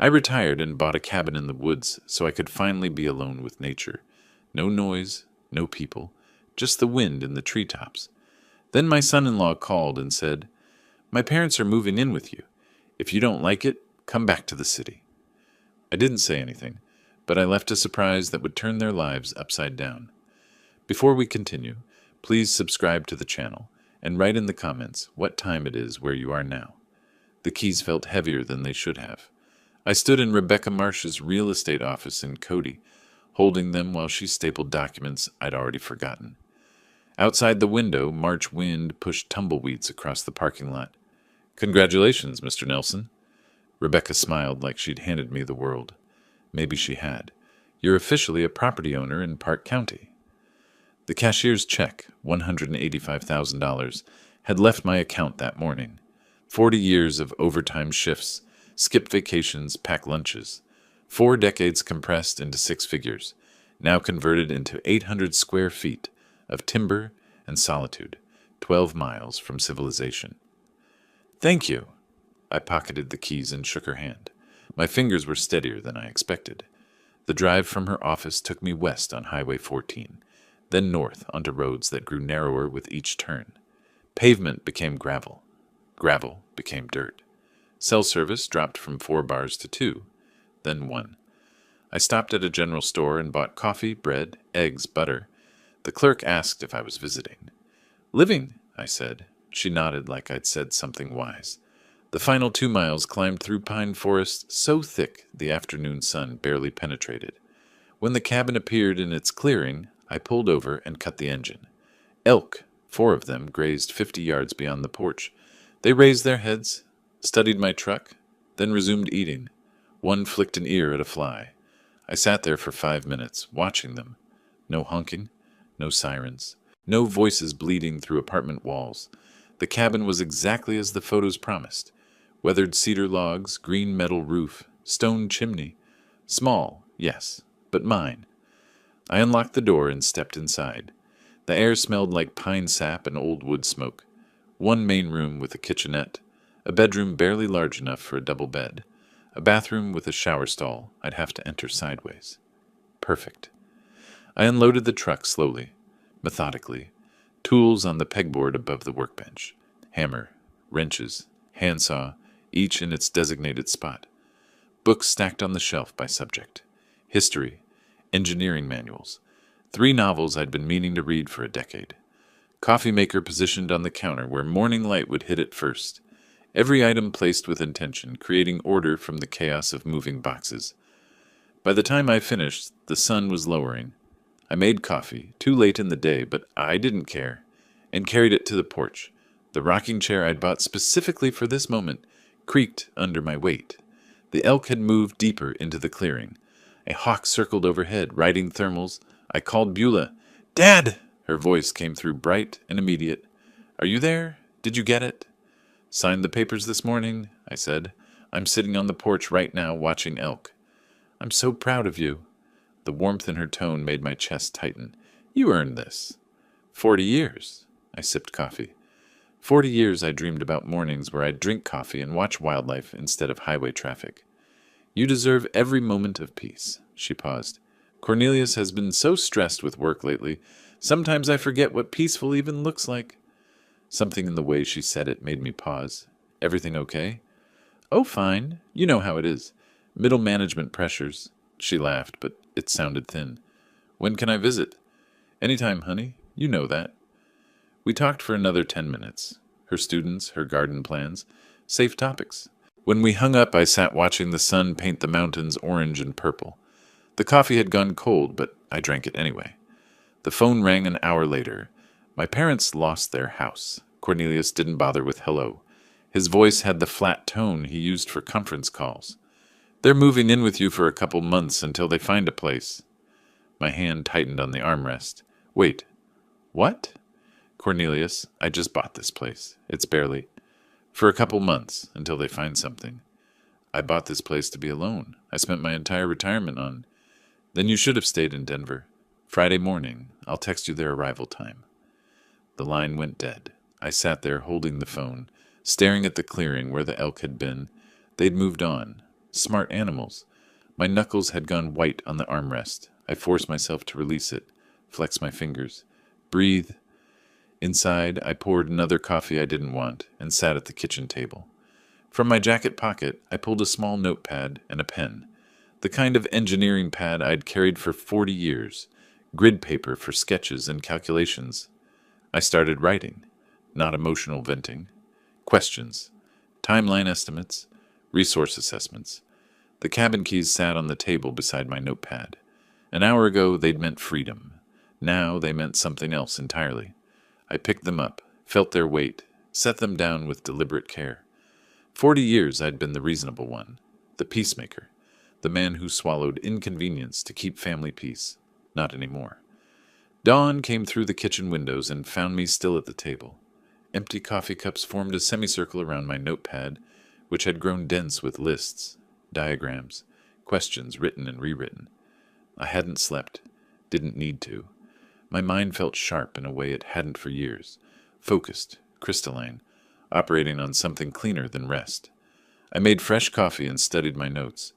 I retired and bought a cabin in the woods so I could finally be alone with nature. No noise, no people, just the wind in the treetops. Then my son-in-law called and said, "My parents are moving in with you. If you don't like it, come back to the city." I didn't say anything, but I left a surprise that would turn their lives upside down. Before we continue, please subscribe to the channel and write in the comments what time it is where you are now. The keys felt heavier than they should have. I stood in Rebecca Marsh's real estate office in Cody, holding them while she stapled documents I'd already forgotten. Outside the window, March wind pushed tumbleweeds across the parking lot. "Congratulations, Mr. Nelson." Rebecca smiled like she'd handed me the world. Maybe she had. "You're officially a property owner in Park County." The cashier's check, $185,000, had left my account that morning. 40 years of overtime shifts, skipped vacations, packed lunches. 4 decades compressed into 6 figures, now converted into 800 square feet of timber and solitude, 12 miles from civilization. "Thank you." I pocketed the keys and shook her hand. My fingers were steadier than I expected. The drive from her office took me west on Highway 14, then north onto roads that grew narrower with each turn. Pavement became gravel. Gravel became dirt. Cell service dropped from 4 bars to 2, then 1. I stopped at a general store and bought coffee, bread, eggs, butter. The clerk asked if I was visiting. "Living," I said. She nodded like I'd said something wise. The final 2 miles climbed through pine forest so thick the afternoon sun barely penetrated. When the cabin appeared in its clearing, I pulled over and cut the engine. Elk, 4 of them, grazed 50 yards beyond the porch. They raised their heads, studied my truck, then resumed eating. One flicked an ear at a fly. I sat there for 5 minutes, watching them. No honking, no sirens, no voices bleeding through apartment walls. The cabin was exactly as the photos promised. Weathered cedar logs, green metal roof, stone chimney. Small, yes, but mine. I unlocked the door and stepped inside. The air smelled like pine sap and old wood smoke. 1 main room with a kitchenette, a bedroom barely large enough for a double bed, a bathroom with a shower stall I'd have to enter sideways. Perfect. I unloaded the truck slowly, methodically, tools on the pegboard above the workbench, hammer, wrenches, handsaw, each in its designated spot. Books stacked on the shelf by subject. History, engineering manuals. 3 novels I'd been meaning to read for a decade. Coffee maker positioned on the counter where morning light would hit it first. Every item placed with intention, creating order from the chaos of moving boxes. By the time I finished, the sun was lowering. I made coffee, too late in the day, but I didn't care, and carried it to the porch. The rocking chair I'd bought specifically for this moment creaked under my weight. The elk had moved deeper into the clearing. A hawk circled overhead, riding thermals. I called Beulah. "Dad!" Her voice came through bright and immediate. "Are you there? Did you get it?" "Signed the papers this morning," I said. "I'm sitting on the porch right now watching elk." "I'm so proud of you." The warmth in her tone made my chest tighten. "You earned this." 40 years. I sipped coffee. 40 years I dreamed about mornings where I'd drink coffee and watch wildlife instead of highway traffic. "You deserve every moment of peace." She paused. "Cornelius has been so stressed with work lately. Sometimes I forget what peaceful even looks like." Something in the way she said it made me pause. "Everything okay?" "Oh, fine. You know how it is. Middle management pressures." She laughed, but it sounded thin. "When can I visit?" "Anytime, honey. You know that." We talked for another 10 minutes. Her students, her garden plans, safe topics. When we hung up, I sat watching the sun paint the mountains orange and purple. The coffee had gone cold, but I drank it anyway. The phone rang an hour later. My parents lost their house. Cornelius didn't bother with hello. His voice had the flat tone he used for conference calls. "They're moving in with you for a couple months until they find a place." My hand tightened on the armrest. "Wait. What?" "Cornelius, I just bought this place. It's barely... For a couple months, until they find something. I bought this place to be alone. I spent my entire retirement on... Then you should have stayed in Denver. Friday morning. I'll text you their arrival time." The line went dead. I sat there holding the phone, staring at the clearing where the elk had been. They'd moved on. Smart animals. My knuckles had gone white on the armrest. I forced myself to release it, flex my fingers. Breathe. Inside, I poured another coffee I didn't want and sat at the kitchen table. From my jacket pocket, I pulled a small notepad and a pen. The kind of engineering pad I'd carried for 40 years. Grid paper for sketches and calculations. I started writing. Not emotional venting. Questions. Timeline estimates. Resource assessments. The cabin keys sat on the table beside my notepad. An hour ago, they'd meant freedom. Now they meant something else entirely. I picked them up, felt their weight, set them down with deliberate care. 40 years I'd been the reasonable one, the peacemaker, the man who swallowed inconvenience to keep family peace. Not anymore. Dawn came through the kitchen windows and found me still at the table. Empty coffee cups formed a semicircle around my notepad, which had grown dense with lists, diagrams, questions written and rewritten. I hadn't slept, didn't need to. My mind felt sharp in a way it hadn't for years, focused, crystalline, operating on something cleaner than rest. I made fresh coffee and studied my notes.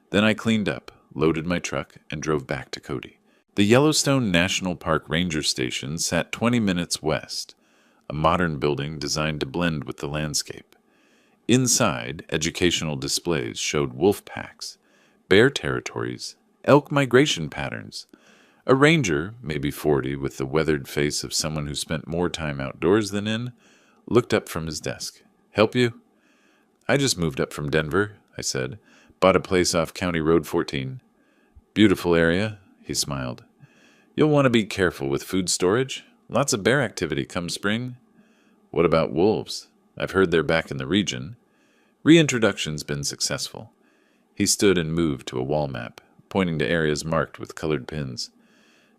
Then I cleaned up, loaded my truck, and drove back to Cody. The Yellowstone National Park Ranger Station sat 20 minutes west, a modern building designed to blend with the landscape. Inside, educational displays showed wolf packs, bear territories, elk migration patterns. A ranger, maybe 40, with the weathered face of someone who spent more time outdoors than in, looked up from his desk. "Help you?" "I just moved up from Denver," I said. "Bought a place off County Road 14. "Beautiful area," he smiled. "You'll want to be careful with food storage. Lots of bear activity come spring." "What about wolves? I've heard they're back in the region." "Reintroduction's been successful." He stood and moved to a wall map, pointing to areas marked with colored pins.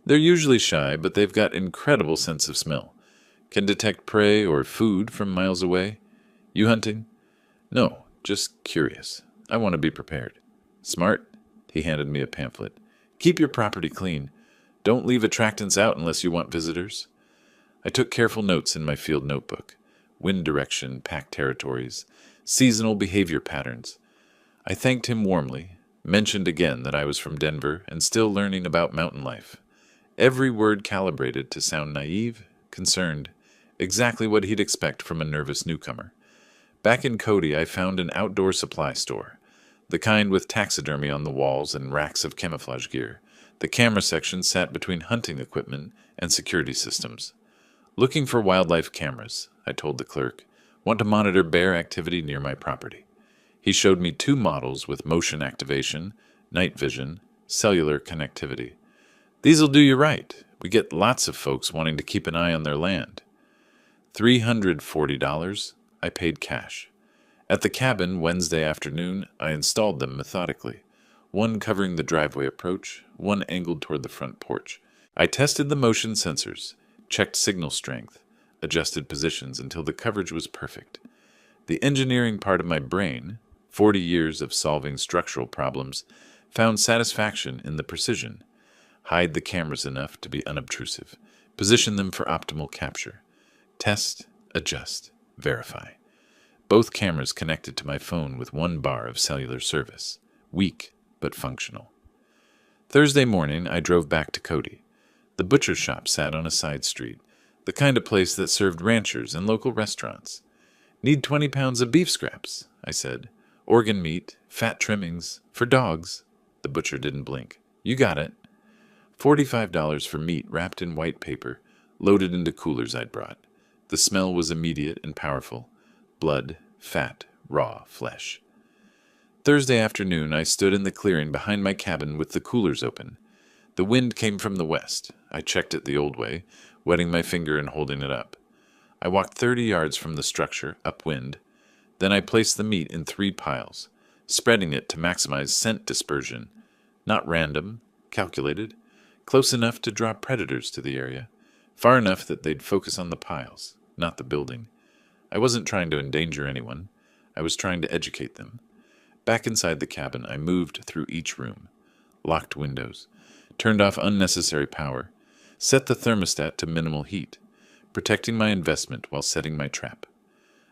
"They're usually shy, but they've got incredible sense of smell. Can detect prey or food from miles away. You hunting?" "No, just curious. I want to be prepared." "Smart." He handed me a pamphlet. "Keep your property clean. Don't leave attractants out unless you want visitors." I took careful notes in my field notebook. Wind direction, pack territories, seasonal behavior patterns. I thanked him warmly, mentioned again that I was from Denver and still learning about mountain life. Every word calibrated to sound naive, concerned, exactly what he'd expect from a nervous newcomer. Back in Cody, I found an outdoor supply store, the kind with taxidermy on the walls and racks of camouflage gear. The camera section sat between hunting equipment and security systems. "Looking for wildlife cameras," I told the clerk. "Want to monitor bear activity near my property." He showed me 2 models with motion activation, night vision, cellular connectivity. "These'll do you right. We get lots of folks wanting to keep an eye on their land." $340. I paid cash. At the cabin Wednesday afternoon, I installed them methodically, one covering the driveway approach, one angled toward the front porch. I tested the motion sensors, checked signal strength, adjusted positions until the coverage was perfect. The engineering part of my brain, 40 years of solving structural problems, found satisfaction in the precision. Hide the cameras enough to be unobtrusive. Position them for optimal capture. Test, adjust, verify. Both cameras connected to my phone with 1 bar of cellular service. Weak, but functional. Thursday morning, I drove back to Cody. The butcher shop sat on a side street, the kind of place that served ranchers and local restaurants. "Need 20 pounds of beef scraps," I said. "Organ meat, fat trimmings, for dogs." The butcher didn't blink. "You got it." $45 for meat wrapped in white paper, loaded into coolers I'd brought. The smell was immediate and powerful. Blood, fat, raw flesh. Thursday afternoon, I stood in the clearing behind my cabin with the coolers open. The wind came from the west. I checked it the old way, wetting my finger and holding it up. I walked 30 yards from the structure, upwind. Then I placed the meat in 3 piles, spreading it to maximize scent dispersion. Not random, calculated, close enough to draw predators to the area, far enough that they'd focus on the piles, not the building. I wasn't trying to endanger anyone. I was trying to educate them. Back inside the cabin, I moved through each room, locked windows, turned off unnecessary power, set the thermostat to minimal heat, protecting my investment while setting my trap.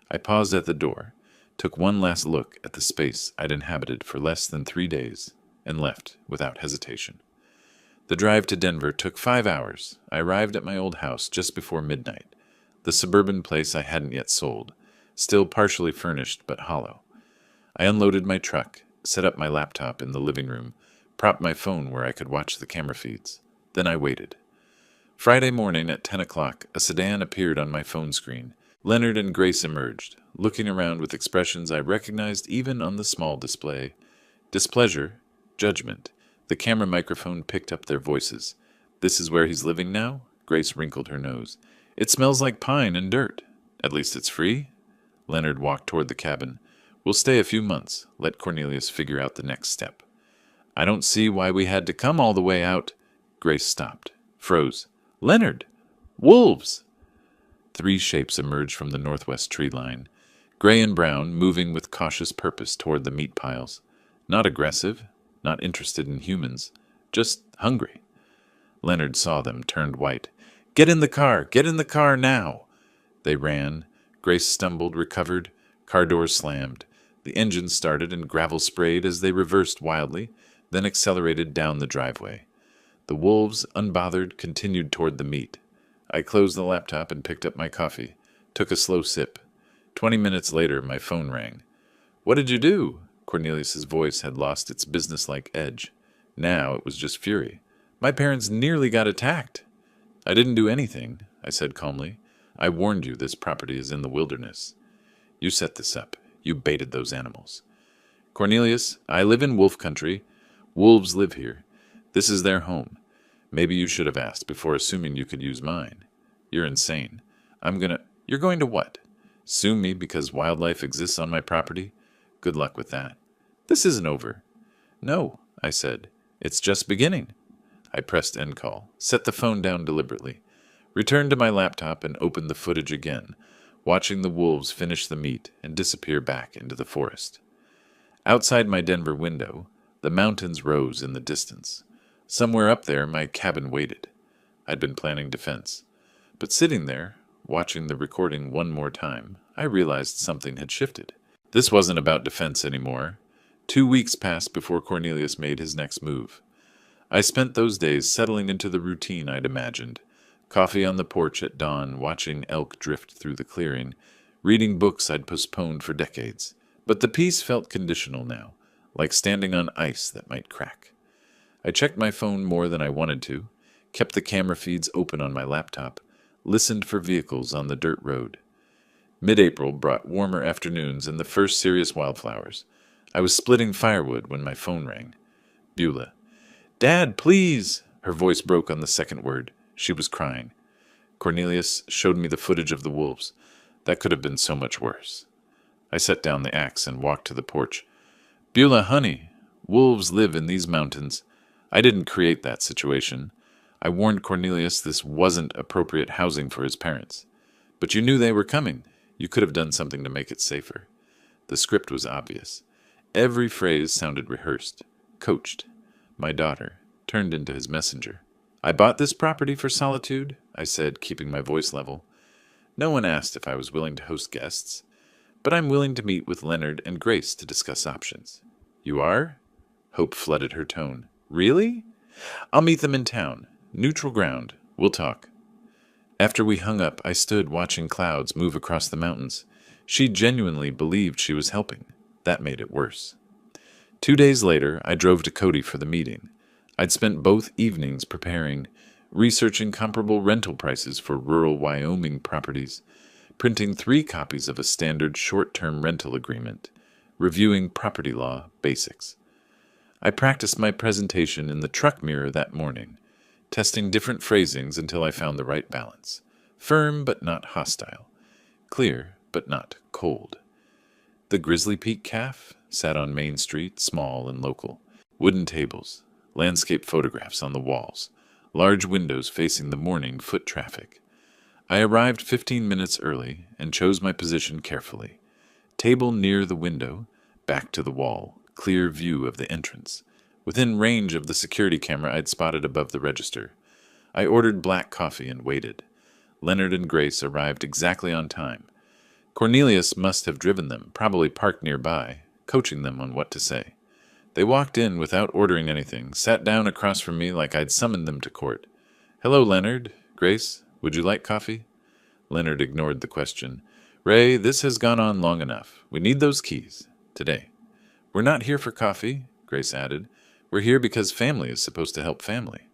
I paused at the door, took one last look at the space I'd inhabited for less than 3 days, and left without hesitation. The drive to Denver took 5 hours. I arrived at my old house just before midnight, the suburban place I hadn't yet sold, still partially furnished but hollow. I unloaded my truck, set up my laptop in the living room, propped my phone where I could watch the camera feeds. Then I waited. Friday morning at 10 o'clock, a sedan appeared on my phone screen. Leonard and Grace emerged, looking around with expressions I recognized even on the small display. Displeasure, judgment. The camera microphone picked up their voices. "This is where he's living now?" Grace wrinkled her nose. "It smells like pine and dirt. At least it's free?" Leonard walked toward the cabin. "We'll stay a few months. Let Cornelius figure out the next step." "I don't see why we had to come all the way out." Grace stopped, froze. "Leonard! Wolves!" 3 shapes emerged from the northwest tree line, gray and brown, moving with cautious purpose toward the meat piles. Not aggressive, not interested in humans, just hungry. Leonard saw them, turned white. "Get in the car! Get in the car now!" They ran. Grace stumbled, recovered. Car doors slammed. The engine started and gravel sprayed as they reversed wildly, then accelerated down the driveway. The wolves, unbothered, continued toward the meat. I closed the laptop and picked up my coffee, took a slow sip. 20 minutes later, my phone rang. "What did you do?" Cornelius's voice had lost its businesslike edge. Now it was just fury. "My parents nearly got attacked." "I didn't do anything," I said calmly. "I warned you this property is in the wilderness. You set this up. You baited those animals." "Cornelius, I live in wolf country. Wolves live here. This is their home. Maybe you should have asked before assuming you could use mine. You're insane. You're going to what? Sue me because wildlife exists on my property? Good luck with that. This isn't over." "No," I said. "It's just beginning." I pressed end call, set the phone down deliberately, returned to my laptop and opened the footage again, watching the wolves finish the meat and disappear back into the forest. Outside my Denver window, the mountains rose in the distance. Somewhere up there, my cabin waited. I'd been planning defense. But sitting there, watching the recording one more time, I realized something had shifted. This wasn't about defense anymore. 2 weeks passed before Cornelius made his next move. I spent those days settling into the routine I'd imagined. Coffee on the porch at dawn, watching elk drift through the clearing, reading books I'd postponed for decades. But the peace felt conditional now, like standing on ice that might crack. I checked my phone more than I wanted to, kept the camera feeds open on my laptop, listened for vehicles on the dirt road. Mid-April brought warmer afternoons and the first serious wildflowers. I was splitting firewood when my phone rang. Beulah. "Dad, please!" Her voice broke on the second word. She was crying. Cornelius showed me the footage of the wolves. That could have been so much worse. I set down the axe and walked to the porch. "Beulah, honey, wolves live in these mountains. I didn't create that situation. I warned Cornelius this wasn't appropriate housing for his parents. But you knew they were coming. You could have done something to make it safer." The script was obvious. Every phrase sounded rehearsed, coached. My daughter turned into his messenger. "I bought this property for solitude," I said, keeping my voice level. No one asked if I was willing to host guests, but I'm willing to meet with Leonard and Grace to discuss options. "You are?" Hope flooded her tone. "Really?" "I'll meet them in town. Neutral ground. We'll talk." After we hung up, I stood watching clouds move across the mountains. She genuinely believed she was helping. That made it worse. 2 days later, I drove to Cody for the meeting. I'd spent both evenings preparing, researching comparable rental prices for rural Wyoming properties, printing 3 copies of a standard short-term rental agreement, reviewing property law basics. I practiced my presentation in the truck mirror that morning, testing different phrasings until I found the right balance. Firm but not hostile. Clear but not cold. The Grizzly Peak Calf sat on Main Street, small and local. Wooden tables, landscape photographs on the walls, large windows facing the morning foot traffic. I arrived 15 minutes early and chose my position carefully. Table near the window, back to the wall, clear view of the entrance. Within range of the security camera I'd spotted above the register. I ordered black coffee and waited. Leonard and Grace arrived exactly on time. Cornelius must have driven them, probably parked nearby, coaching them on what to say. They walked in without ordering anything, sat down across from me like I'd summoned them to court. "Hello, Leonard. Grace, would you like coffee?" Leonard ignored the question. "Ray, this has gone on long enough. We need those keys. Today." "We're not here for coffee," Grace added. "We're here because family is supposed to help family."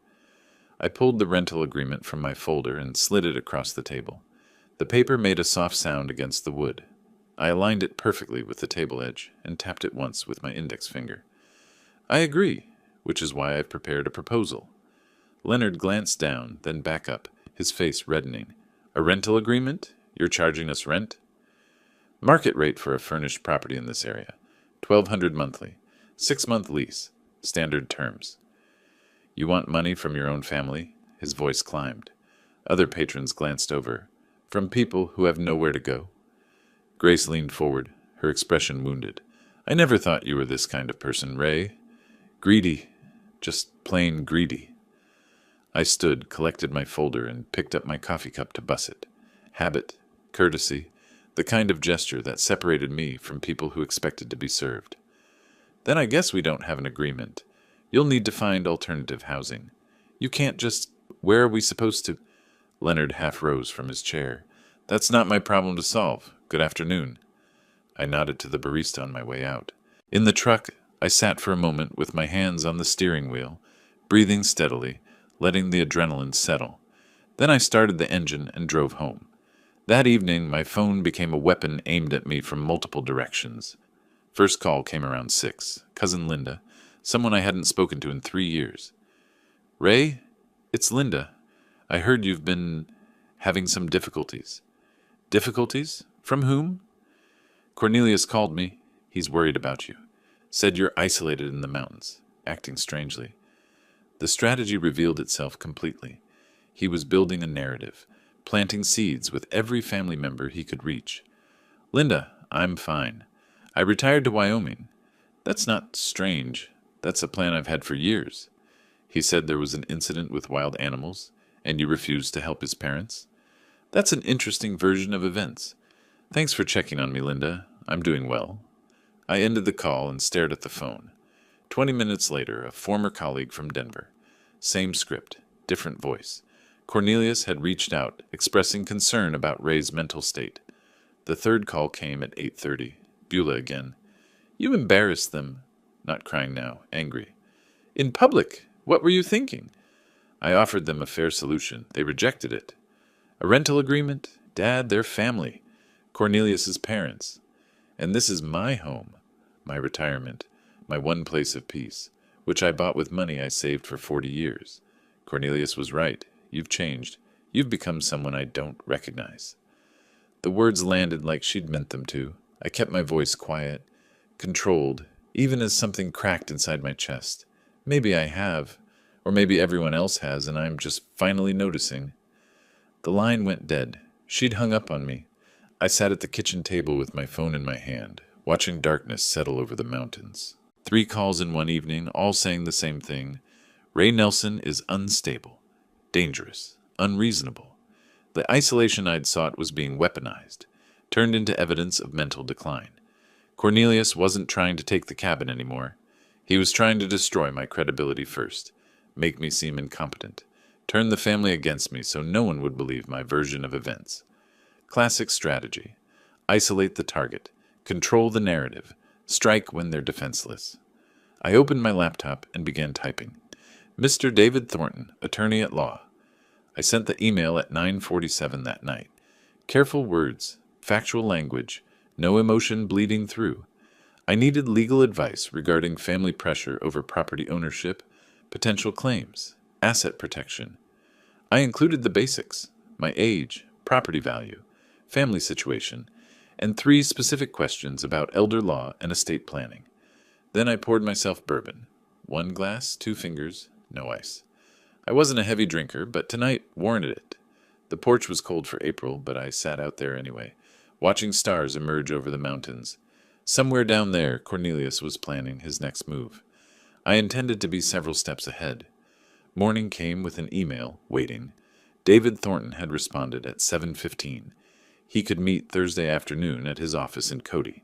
I pulled the rental agreement from my folder and slid it across the table. The paper made a soft sound against the wood. I aligned it perfectly with the table edge and tapped it once with my index finger. "I agree, which is why I've prepared a proposal." Leonard glanced down, then back up, his face reddening. "A rental agreement? You're charging us rent?" "Market rate for a furnished property in this area. $1,200 monthly. 6-month lease. Standard terms." "You want money from your own family?" His voice climbed. Other patrons glanced over. "From people who have nowhere to go?" Grace leaned forward, her expression wounded. "I never thought you were this kind of person, Ray. Greedy. Just plain greedy." I stood, collected my folder, and picked up my coffee cup to buss it. Habit, courtesy, the kind of gesture that separated me from people who expected to be served. "Then I guess we don't have an agreement. You'll need to find alternative housing. You can't just... Where are we supposed to..." Leonard half rose from his chair. "That's not my problem to solve. Good afternoon." I nodded to the barista on my way out. In the truck, I sat for a moment with my hands on the steering wheel, breathing steadily, letting the adrenaline settle. Then I started the engine and drove home. That evening, my phone became a weapon aimed at me from multiple directions. First call came around 6. Cousin Linda, someone I hadn't spoken to in 3 years. "Ray, it's Linda. I heard you've been having some difficulties." "Difficulties? From whom?" "Cornelius called me. He's worried about you. Said you're isolated in the mountains, acting strangely." The strategy revealed itself completely. He was building a narrative, planting seeds with every family member he could reach. "Linda, I'm fine. I retired to Wyoming." "That's not strange. That's a plan I've had for years." "He said there was an incident with wild animals, and you refused to help his parents." "That's an interesting version of events. Thanks for checking on me, Linda. I'm doing well." I ended the call and stared at the phone. 20 minutes later, a former colleague from Denver. Same script, different voice. Cornelius had reached out, expressing concern about Ray's mental state. The third call came at 8:30. Beulah again. "You embarrassed them." Not crying now, angry. "In public. What were you thinking?" I offered them a fair solution. They rejected it. "A rental agreement? Dad, they're family. Cornelius's parents. And this is my home, my retirement, my one place of peace, which I bought with money I saved for 40 years. Cornelius was right. You've changed. You've become someone I don't recognize." The words landed like she'd meant them to. I kept my voice quiet, controlled, even as something cracked inside my chest. Maybe I have, or maybe everyone else has, and I'm just finally noticing. The line went dead. She'd hung up on me. I sat at the kitchen table with my phone in my hand, watching darkness settle over the mountains. 3 calls in one evening, all saying the same thing. Ray Nelson is unstable, dangerous, unreasonable. The isolation I'd sought was being weaponized, turned into evidence of mental decline. Cornelius wasn't trying to take the cabin anymore. He was trying to destroy my credibility first, make me seem incompetent, turn the family against me so no one would believe my version of events. Classic strategy. Isolate the target, control the narrative, strike when they're defenseless. I opened my laptop and began typing. "Mr. David Thornton, attorney at law." I sent the email at 9:47 that night. Careful words, factual language, no emotion bleeding through. I needed legal advice regarding family pressure over property ownership, potential claims, asset protection. I included the basics: my age, property value, family situation, and 3 specific questions about elder law and estate planning. Then I poured myself bourbon. 1 glass, 2 fingers, no ice. I wasn't a heavy drinker, but tonight warranted it. The porch was cold for April, but I sat out there anyway, watching stars emerge over the mountains. Somewhere down there, Cornelius was planning his next move. I intended to be several steps ahead. Morning came with an email, waiting. David Thornton had responded at 7:15. He could meet Thursday afternoon at his office in Cody.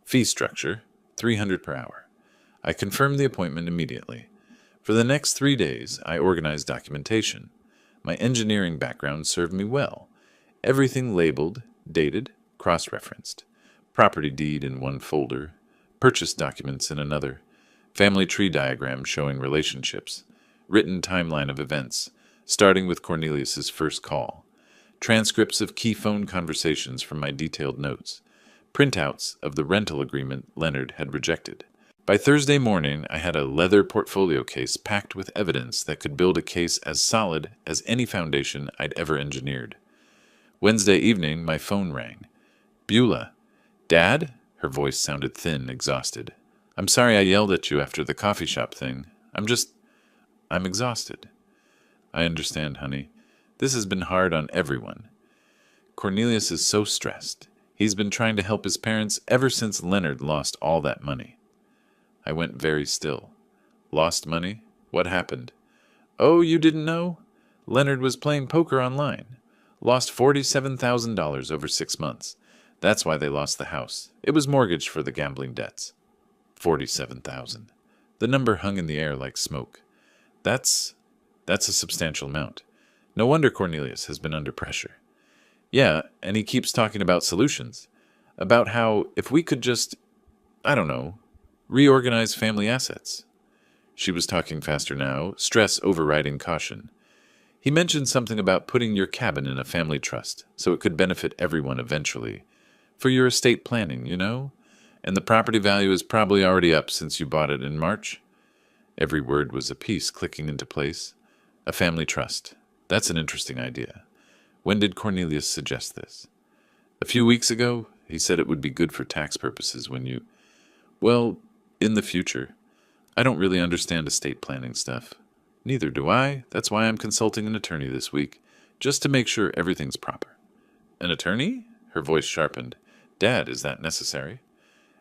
Fee structure, $300 per hour. I confirmed the appointment immediately. For the next 3 days, I organized documentation. My engineering background served me well. Everything labeled, dated, cross-referenced. Property deed in one folder, purchase documents in another, family tree diagram showing relationships, written timeline of events, starting with Cornelius's first call, transcripts of key phone conversations from my detailed notes, printouts of the rental agreement Leonard had rejected. By Thursday morning, I had a leather portfolio case packed with evidence that could build a case as solid as any foundation I'd ever engineered. Wednesday evening, my phone rang. Beulah. Dad? Her voice sounded thin, exhausted. I'm sorry I yelled at you after the coffee shop thing. I'm exhausted. I understand, honey. This has been hard on everyone. Cornelius is so stressed. He's been trying to help his parents ever since Leonard lost all that money. I went very still. Lost money? What happened? Oh, you didn't know? Leonard was playing poker online. Lost $47,000 over 6 months. That's why they lost the house. It was mortgaged for the gambling debts. 47,000. The number hung in the air like smoke. That's a substantial amount. No wonder Cornelius has been under pressure. Yeah, and he keeps talking about solutions. About how if we could just, I don't know, reorganize family assets. She was talking faster now, stress overriding caution. He mentioned something about putting your cabin in a family trust so it could benefit everyone eventually. For your estate planning, you know? And the property value is probably already up since you bought it in March. Every word was a piece clicking into place. A family trust. That's an interesting idea. When did Cornelius suggest this? A few weeks ago, he said it would be good for tax purposes when you... Well, in the future. I don't really understand estate planning stuff. Neither do I. That's why I'm consulting an attorney this week, just to make sure everything's proper. An attorney? Her voice sharpened. Dad, is that necessary?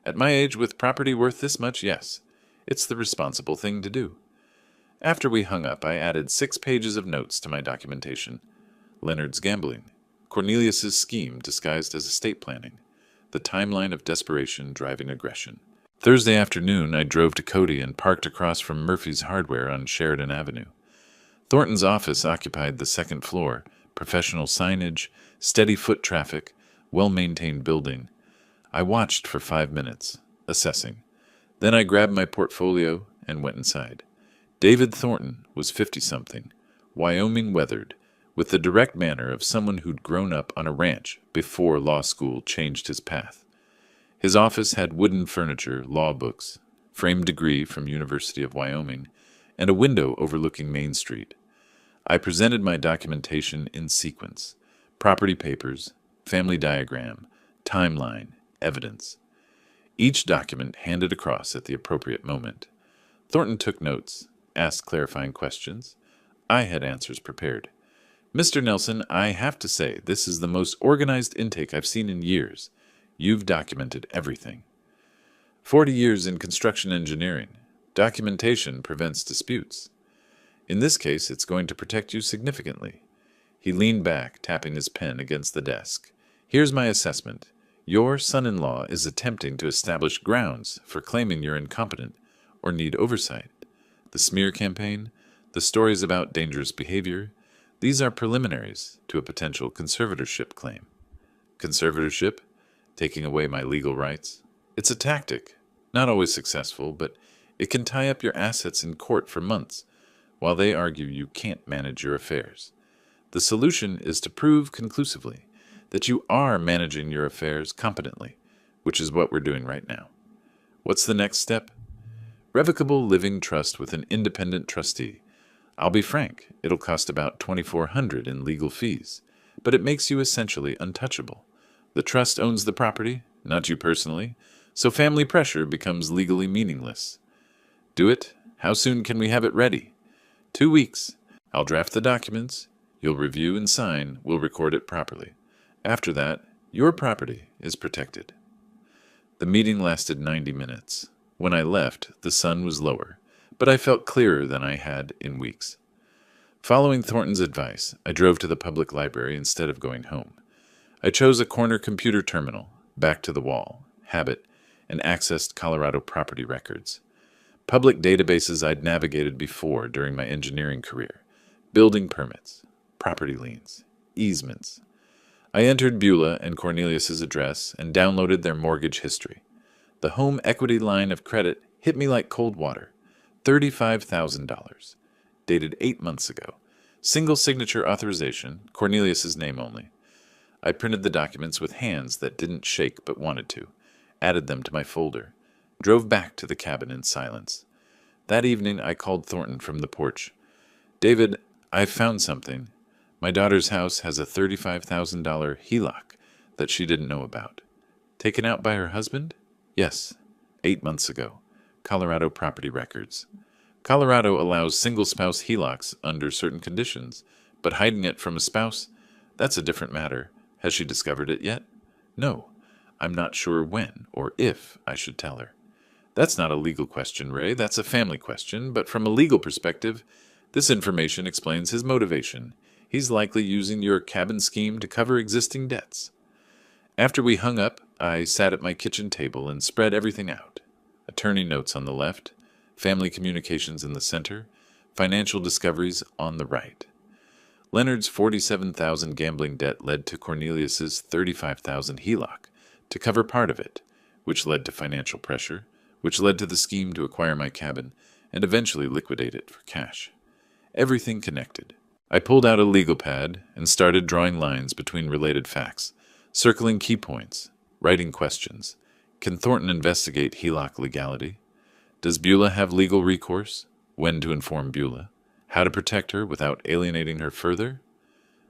At my age, with property worth this much, yes. It's the responsible thing to do. After we hung up, I added 6 pages of notes to my documentation. Leonard's gambling. Cornelius's scheme disguised as estate planning. The timeline of desperation driving aggression. Thursday afternoon, I drove to Cody and parked across from Murphy's Hardware on Sheridan Avenue. Thornton's office occupied the second floor, professional signage, steady foot traffic, well-maintained building. I watched for 5 minutes, assessing. Then I grabbed my portfolio and went inside. David Thornton was 50-something, Wyoming weathered, with the direct manner of someone who'd grown up on a ranch before law school changed his path. His office had wooden furniture, law books, framed degree from University of Wyoming, and a window overlooking Main Street. I presented my documentation in sequence: property papers, family diagram, timeline, evidence. Each document handed across at the appropriate moment. Thornton took notes, asked clarifying questions. I had answers prepared. Mr. Nelson, I have to say, this is the most organized intake I've seen in years. You've documented everything. 40 years in construction engineering. Documentation prevents disputes. In this case, it's going to protect you significantly. He leaned back, tapping his pen against the desk. Here's my assessment. Your son-in-law is attempting to establish grounds for claiming you're incompetent or need oversight. The smear campaign, the stories about dangerous behavior, these are preliminaries to a potential conservatorship claim. Conservatorship? Taking away my legal rights? It's a tactic, not always successful, but it can tie up your assets in court for months, while they argue you can't manage your affairs. The solution is to prove conclusively that you are managing your affairs competently, which is what we're doing right now. What's the next step? Revocable living trust with an independent trustee. I'll be frank, it'll cost about $2,400 in legal fees, but it makes you essentially untouchable. The trust owns the property, not you personally, so family pressure becomes legally meaningless. Do it? How soon can we have it ready? 2 weeks. I'll draft the documents. You'll review and sign. We'll record it properly. After that, your property is protected. The meeting lasted 90 minutes. When I left, the sun was lower, but I felt clearer than I had in weeks. Following Thornton's advice, I drove to the public library instead of going home. I chose a corner computer terminal, back to the wall, habit, and accessed Colorado property records. Public databases I'd navigated before during my engineering career. Building permits, property liens, easements. I entered Beulah and Cornelius's address and downloaded their mortgage history. The home equity line of credit hit me like cold water. $35,000. Dated 8 months ago. Single signature authorization, Cornelius's name only. I printed the documents with hands that didn't shake but wanted to, added them to my folder, drove back to the cabin in silence. That evening I called Thornton from the porch. "David, I've found something. My daughter's house has a $35,000 HELOC that she didn't know about. Taken out by her husband? Yes, 8 months ago. Colorado property records. Colorado allows single-spouse HELOCs under certain conditions, but hiding it from a spouse, that's a different matter. Has she discovered it yet? No. I'm not sure when or if I should tell her. That's not a legal question, Ray. That's a family question, but from a legal perspective, this information explains his motivation. He's likely using your cabin scheme to cover existing debts." After we hung up, I sat at my kitchen table and spread everything out. Attorney notes on the left, family communications in the center, financial discoveries on the right. Leonard's $47,000 gambling debt led to Cornelius's $35,000 HELOC to cover part of it, which led to financial pressure, which led to the scheme to acquire my cabin and eventually liquidate it for cash. Everything connected. I pulled out a legal pad and started drawing lines between related facts, circling key points, writing questions. Can Thornton investigate HELOC legality? Does Beulah have legal recourse? When to inform Beulah? How to protect her without alienating her further?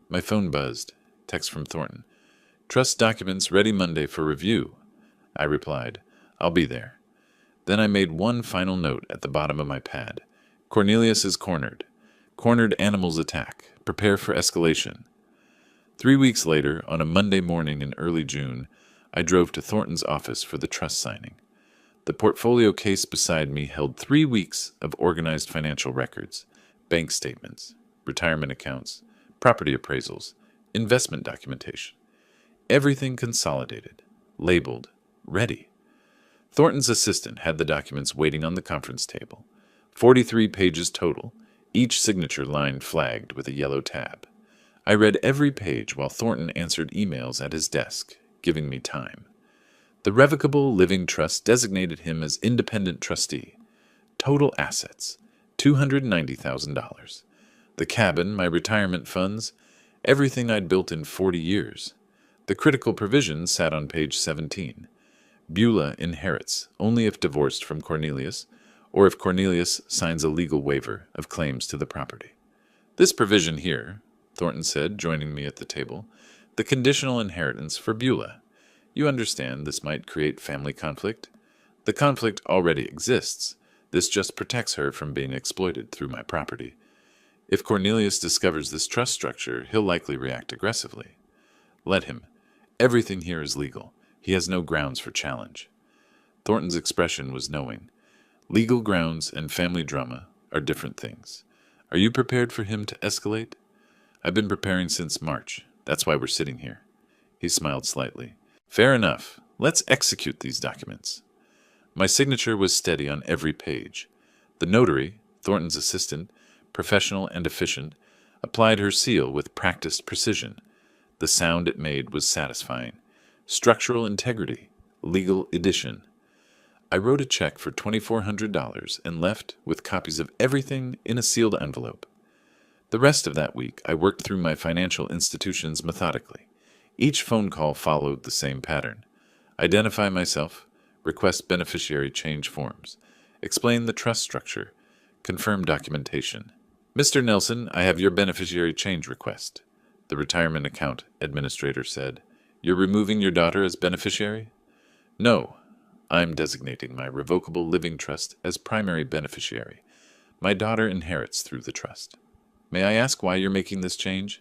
My phone buzzed. Text from Thornton. "Trust documents ready Monday for review." I replied, "I'll be there." Then I made one final note at the bottom of my pad. Cornelius is cornered. Cornered animals attack. Prepare for escalation. 3 weeks later, on a Monday morning in early June, I drove to Thornton's office for the trust signing. The portfolio case beside me held 3 weeks of organized financial records, bank statements, retirement accounts, property appraisals, investment documentation. Everything consolidated, labeled, ready. Thornton's assistant had the documents waiting on the conference table. 43 pages total, each signature line flagged with a yellow tab. I read every page while Thornton answered emails at his desk, giving me time. The Revocable Living Trust designated him as independent trustee. Total assets, $290,000. The cabin, my retirement funds, everything I'd built in 40 years. The critical provisions sat on page 17. Beulah inherits only if divorced from Cornelius, or if Cornelius signs a legal waiver of claims to the property. "This provision here," Thornton said, joining me at the table, "the conditional inheritance for Beulah. You understand this might create family conflict? The conflict already exists. This just protects her from being exploited through my property. If Cornelius discovers this trust structure, he'll likely react aggressively. Let him. Everything here is legal. He has no grounds for challenge." Thornton's expression was knowing. Legal grounds and family drama are different things. Are you prepared for him to escalate? I've been preparing since March. That's why we're sitting here. He smiled slightly. Fair enough. Let's execute these documents. My signature was steady on every page. The notary, Thornton's assistant, professional and efficient, applied her seal with practiced precision. The sound it made was satisfying. Structural integrity, legal edition. I wrote a check for $2,400 and left with copies of everything in a sealed envelope. The rest of that week, I worked through my financial institutions methodically. Each phone call followed the same pattern. Identify myself, request beneficiary change forms, explain the trust structure, confirm documentation. "Mr. Nelson, I have your beneficiary change request," the retirement account administrator said. "You're removing your daughter as beneficiary?" "No. I'm designating my revocable living trust as primary beneficiary. My daughter inherits through the trust. May I ask why you're making this change?"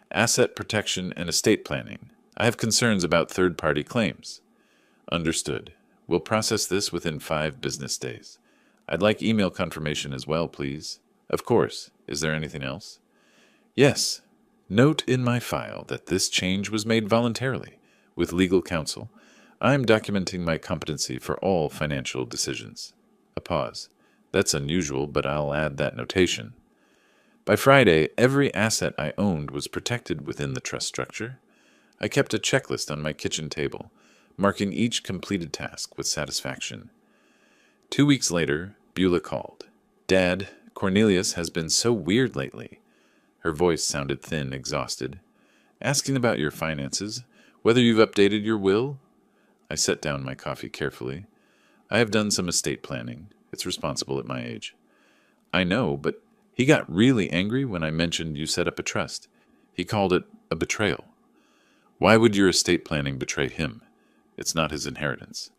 "Asset protection and estate planning. I have concerns about third-party claims." "Understood. We'll process this within 5 business days. I'd like email confirmation as well, please." "Of course. Is there anything else?" "Yes. Note in my file that this change was made voluntarily. With legal counsel, I am documenting my competency for all financial decisions. A pause. That's unusual, but I'll add that notation. By Friday, every asset I owned was protected within the trust structure. I kept a checklist on my kitchen table, marking each completed task with satisfaction. 2 weeks later, Beulah called. "Dad, Cornelius has been so weird lately." Her voice sounded thin, exhausted. "Asking about your finances, whether you've updated your will?" I set down my coffee carefully. "I have done some estate planning. It's responsible at my age." "I know, but he got really angry when I mentioned you set up a trust. He called it a betrayal." "Why would your estate planning betray him? It's not his inheritance."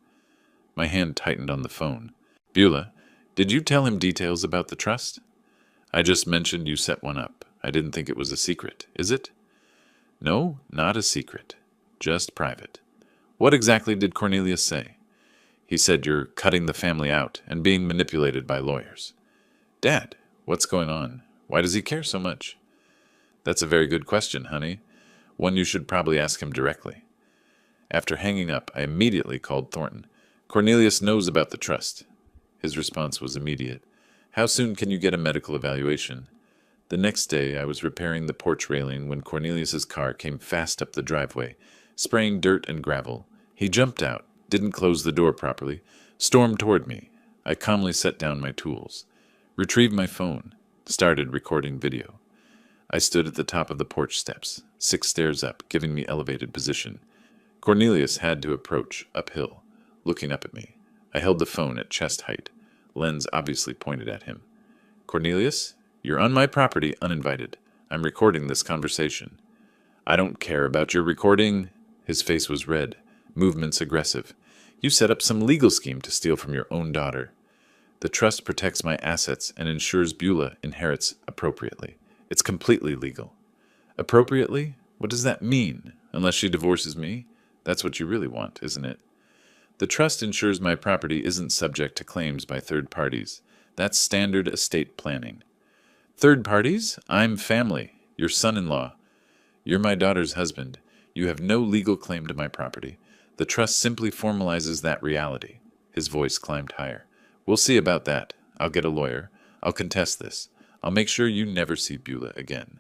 My hand tightened on the phone. "Beulah, did you tell him details about the trust?" "I just mentioned you set one up. I didn't think it was a secret. Is it?" "No, not a secret. Just private." "What exactly did Cornelius say?" "He said you're cutting the family out and being manipulated by lawyers." "Dad, what's going on? Why does he care so much?" "That's a very good question, honey. One you should probably ask him directly." After hanging up, I immediately called Thornton. "Cornelius knows about the trust." His response was immediate. "How soon can you get a medical evaluation?" The next day, I was repairing the porch railing when Cornelius's car came fast up the driveway, spraying dirt and gravel. He jumped out, didn't close the door properly, stormed toward me. I calmly set down my tools, retrieved my phone, started recording video. I stood at the top of the porch steps, 6 stairs up, giving me elevated position. Cornelius had to approach, uphill, looking up at me. I held the phone at chest height, lens obviously pointed at him. "Cornelius, you're on my property uninvited. I'm recording this conversation." "I don't care about your recording." His face was red, movements aggressive. "You set up some legal scheme to steal from your own daughter." "The trust protects my assets and ensures Beulah inherits appropriately. It's completely legal." "Appropriately? What does that mean? Unless she divorces me? That's what you really want, isn't it?" "The trust ensures my property isn't subject to claims by third parties. That's standard estate planning." "Third parties? I'm family. Your son-in-law. You're my daughter's husband. You have no legal claim to my property. The trust simply formalizes that reality." His voice climbed higher. "We'll see about that. I'll get a lawyer. I'll contest this. I'll make sure you never see Beulah again."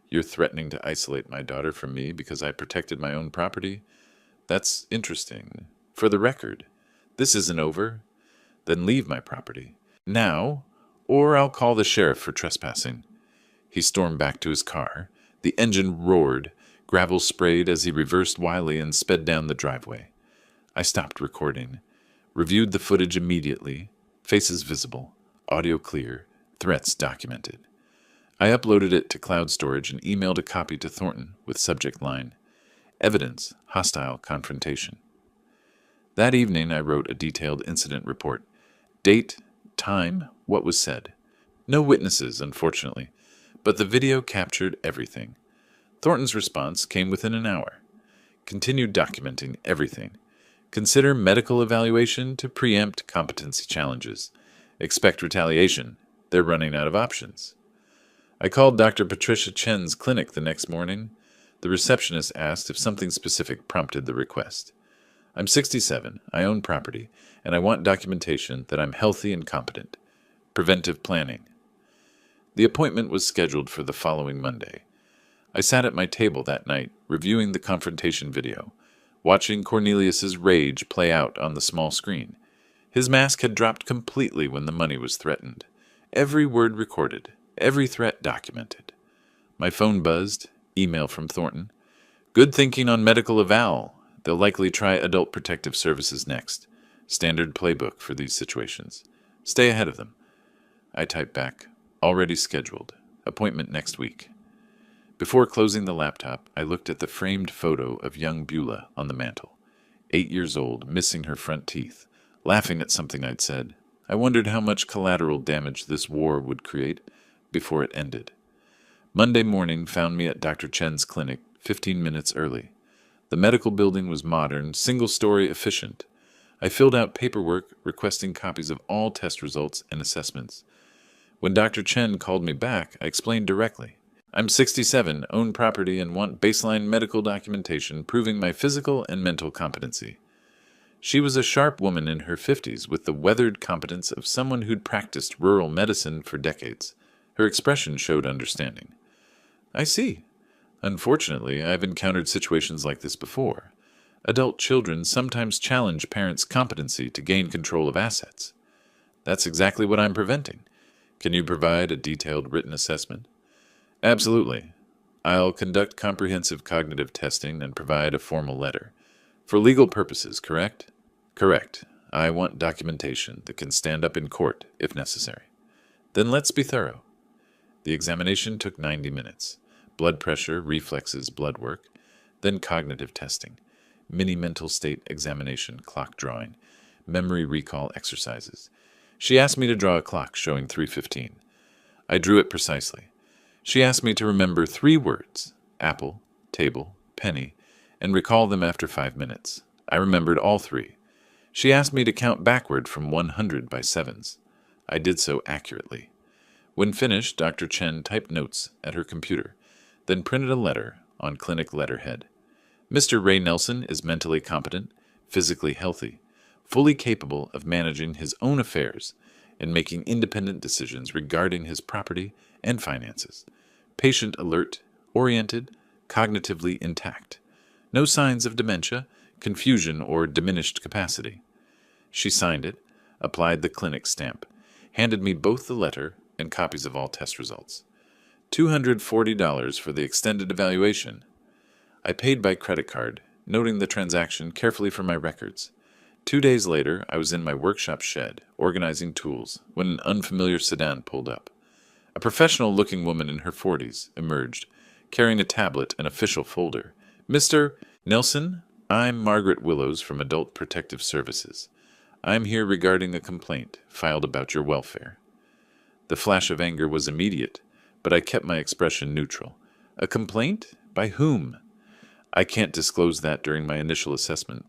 "You're threatening to isolate my daughter from me because I protected my own property? That's interesting. For the record, this isn't over. Then leave my property. Now, or I'll call the sheriff for trespassing." He stormed back to his car. The engine roared. Gravel sprayed as he reversed wildly and sped down the driveway. I stopped recording, reviewed the footage immediately. Faces visible, audio clear, threats documented. I uploaded it to cloud storage and emailed a copy to Thornton with subject line, "Evidence, hostile confrontation." That evening I wrote a detailed incident report. Date, time, what was said. No witnesses, unfortunately, but the video captured everything. Thornton's response came within an hour. Continued documenting everything. Consider medical evaluation to preempt competency challenges. Expect retaliation. They're running out of options. I called Dr. Patricia Chen's clinic the next morning. The receptionist asked if something specific prompted the request. "I'm 67, I own property, and I want documentation that I'm healthy and competent. Preventive planning." The appointment was scheduled for the following Monday. I sat at my table that night, reviewing the confrontation video, watching Cornelius's rage play out on the small screen. His mask had dropped completely when the money was threatened. Every word recorded, every threat documented. My phone buzzed, email from Thornton. "Good thinking on medical eval. They'll likely try adult protective services next. Standard playbook for these situations. Stay ahead of them." I typed back, "Already scheduled. Appointment next week." Before closing the laptop, I looked at the framed photo of young Beulah on the mantel. 8 years old, missing her front teeth, laughing at something I'd said. I wondered how much collateral damage this war would create before it ended. Monday morning found me at Dr. Chen's clinic 15 minutes early. The medical building was modern, single-story, efficient. I filled out paperwork requesting copies of all test results and assessments. When Dr. Chen called me back, I explained directly. I'm 67, own property, and want baseline medical documentation proving my physical and mental competency. She was a sharp woman in her 50s with the weathered competence of someone who'd practiced rural medicine for decades. Her expression showed understanding. I see. Unfortunately, I've encountered situations like this before. Adult children sometimes challenge parents' competency to gain control of assets. That's exactly what I'm preventing. Can you provide a detailed written assessment? Absolutely. I'll conduct comprehensive cognitive testing and provide a formal letter. For legal purposes, correct? Correct. I want documentation that can stand up in court if necessary. Then let's be thorough. The examination took 90 minutes. Blood pressure, reflexes, blood work, then cognitive testing, mini mental state examination, clock drawing, memory recall exercises. She asked me to draw a clock showing 3:15. I drew it precisely. She asked me to remember 3 words, apple, table, penny, and recall them after 5 minutes. I remembered all 3. She asked me to count backward from 100 by sevens. I did so accurately. When finished, Dr. Chen typed notes at her computer, then printed a letter on clinic letterhead. Mr. Ray Nelson is mentally competent, physically healthy, fully capable of managing his own affairs and making independent decisions regarding his property and finances. Patient alert, oriented, cognitively intact. No signs of dementia, confusion, or diminished capacity. She signed it, applied the clinic stamp, handed me both the letter and copies of all test results. $240 for the extended evaluation. I paid by credit card, noting the transaction carefully for my records. 2 days later, I was in my workshop shed, organizing tools, when an unfamiliar sedan pulled up. A professional-looking woman in her 40s emerged, carrying a tablet and official folder. Mr. Nelson, I'm Margaret Willows from Adult Protective Services. I'm here regarding a complaint filed about your welfare. The flash of anger was immediate, but I kept my expression neutral. A complaint? By whom? I can't disclose that during my initial assessment.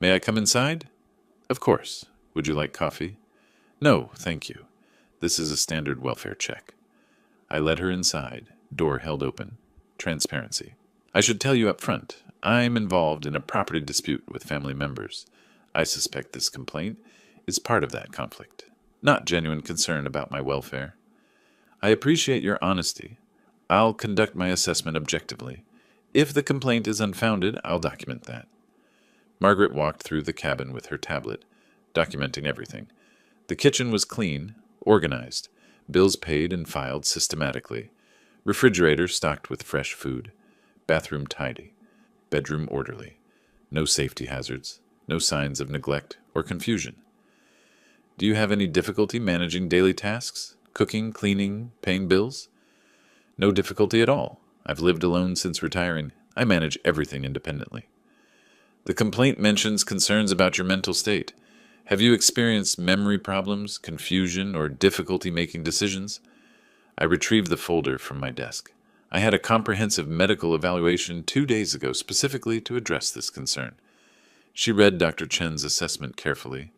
May I come inside? Of course. Would you like coffee? No, thank you. This is a standard welfare check. I led her inside, door held open. Transparency. I should tell you up front, I'm involved in a property dispute with family members. I suspect this complaint is part of that conflict, not genuine concern about my welfare. I appreciate your honesty. I'll conduct my assessment objectively. If the complaint is unfounded, I'll document that. Margaret walked through the cabin with her tablet, documenting everything. The kitchen was clean, organized, bills paid and filed systematically, refrigerator stocked with fresh food, bathroom tidy, bedroom orderly, no safety hazards, no signs of neglect or confusion. Do you have any difficulty managing daily tasks? Cooking, cleaning, paying bills? No difficulty at all. I've lived alone since retiring. I manage everything independently. The complaint mentions concerns about your mental state. Have you experienced memory problems, confusion, or difficulty making decisions? I retrieved the folder from my desk. I had a comprehensive medical evaluation 2 days ago specifically to address this concern. She read Dr. Chen's assessment carefully.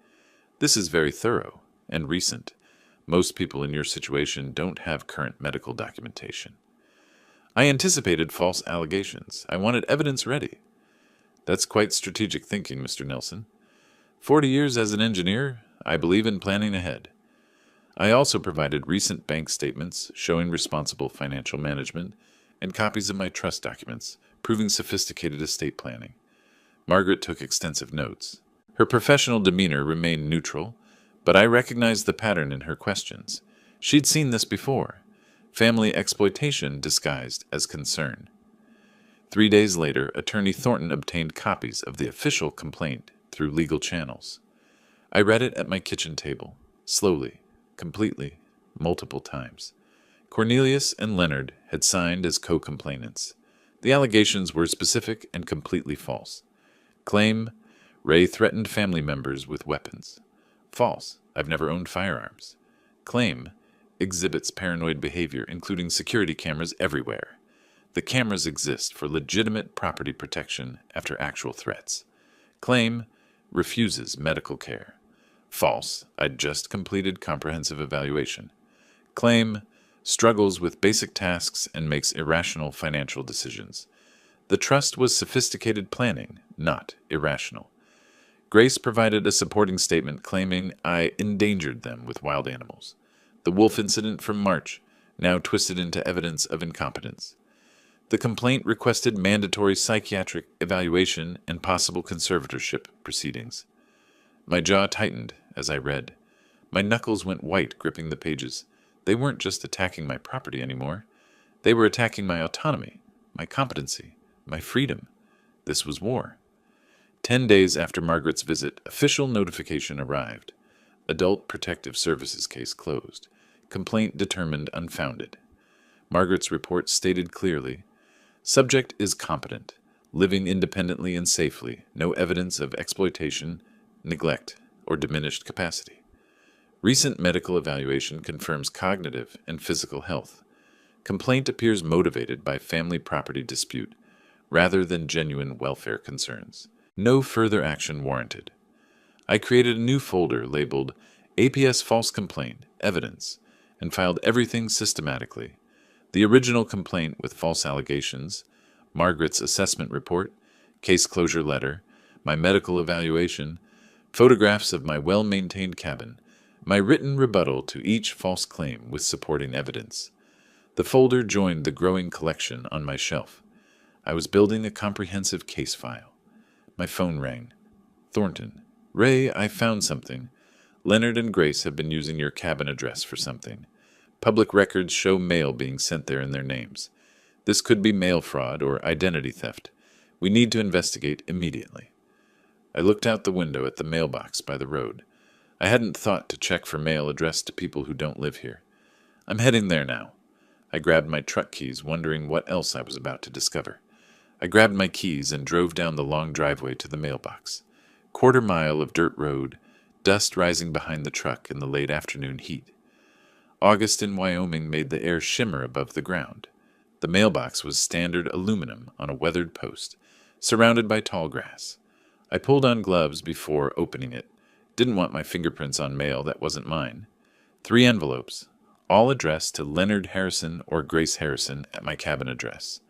This is very thorough and recent. Most people in your situation don't have current medical documentation. I anticipated false allegations. I wanted evidence ready. That's quite strategic thinking, Mr. Nelson. 40 years as an engineer, I believe in planning ahead. I also provided recent bank statements showing responsible financial management and copies of my trust documents proving sophisticated estate planning. Margaret took extensive notes. Her professional demeanor remained neutral, but I recognized the pattern in her questions. She'd seen this before. Family exploitation disguised as concern. 3 days later, Attorney Thornton obtained copies of the official complaint through legal channels. I read it at my kitchen table, slowly, completely, multiple times. Cornelius and Leonard had signed as co-complainants. The allegations were specific and completely false. Claim, Ray threatened family members with weapons. False, I've never owned firearms. Claim, exhibits paranoid behavior, including security cameras everywhere. The cameras exist for legitimate property protection after actual threats. Claim, refuses medical care. False, I'd just completed comprehensive evaluation. Claim, struggles with basic tasks, and makes irrational financial decisions. The trust was sophisticated planning, not irrational. Grace provided a supporting statement claiming I endangered them with wild animals. The wolf incident from March, now twisted into evidence of incompetence. The complaint requested mandatory psychiatric evaluation and possible conservatorship proceedings. My jaw tightened as I read. My knuckles went white gripping the pages. They weren't just attacking my property anymore. They were attacking my autonomy, my competency, my freedom. This was war. 10 days after Margaret's visit, official notification arrived. Adult Protective Services case closed. Complaint determined unfounded. Margaret's report stated clearly, subject is competent, living independently and safely, no evidence of exploitation, neglect, or diminished capacity. Recent medical evaluation confirms cognitive and physical health. Complaint appears motivated by family property dispute, rather than genuine welfare concerns. No further action warranted. I created a new folder labeled APS False Complaint, Evidence, and filed everything systematically. The original complaint with false allegations, Margaret's assessment report, case closure letter, my medical evaluation, photographs of my well-maintained cabin, my written rebuttal to each false claim with supporting evidence. The folder joined the growing collection on my shelf. I was building a comprehensive case file. My phone rang. Thornton. Ray, I found something. Leonard and Grace have been using your cabin address for something. Public records show mail being sent there in their names. This could be mail fraud or identity theft. We need to investigate immediately. I looked out the window at the mailbox by the road. I hadn't thought to check for mail addressed to people who don't live here. I'm heading there now. I grabbed my truck keys, wondering what else I was about to discover. I grabbed my keys and drove down the long driveway to the mailbox. Quarter-mile of dirt road, dust rising behind the truck in the late afternoon heat. August in Wyoming made the air shimmer above the ground. The mailbox was standard aluminum on a weathered post, surrounded by tall grass. I pulled on gloves before opening it. Didn't want my fingerprints on mail that wasn't mine. 3 envelopes, all addressed to Leonard Harrison or Grace Harrison at my cabin address.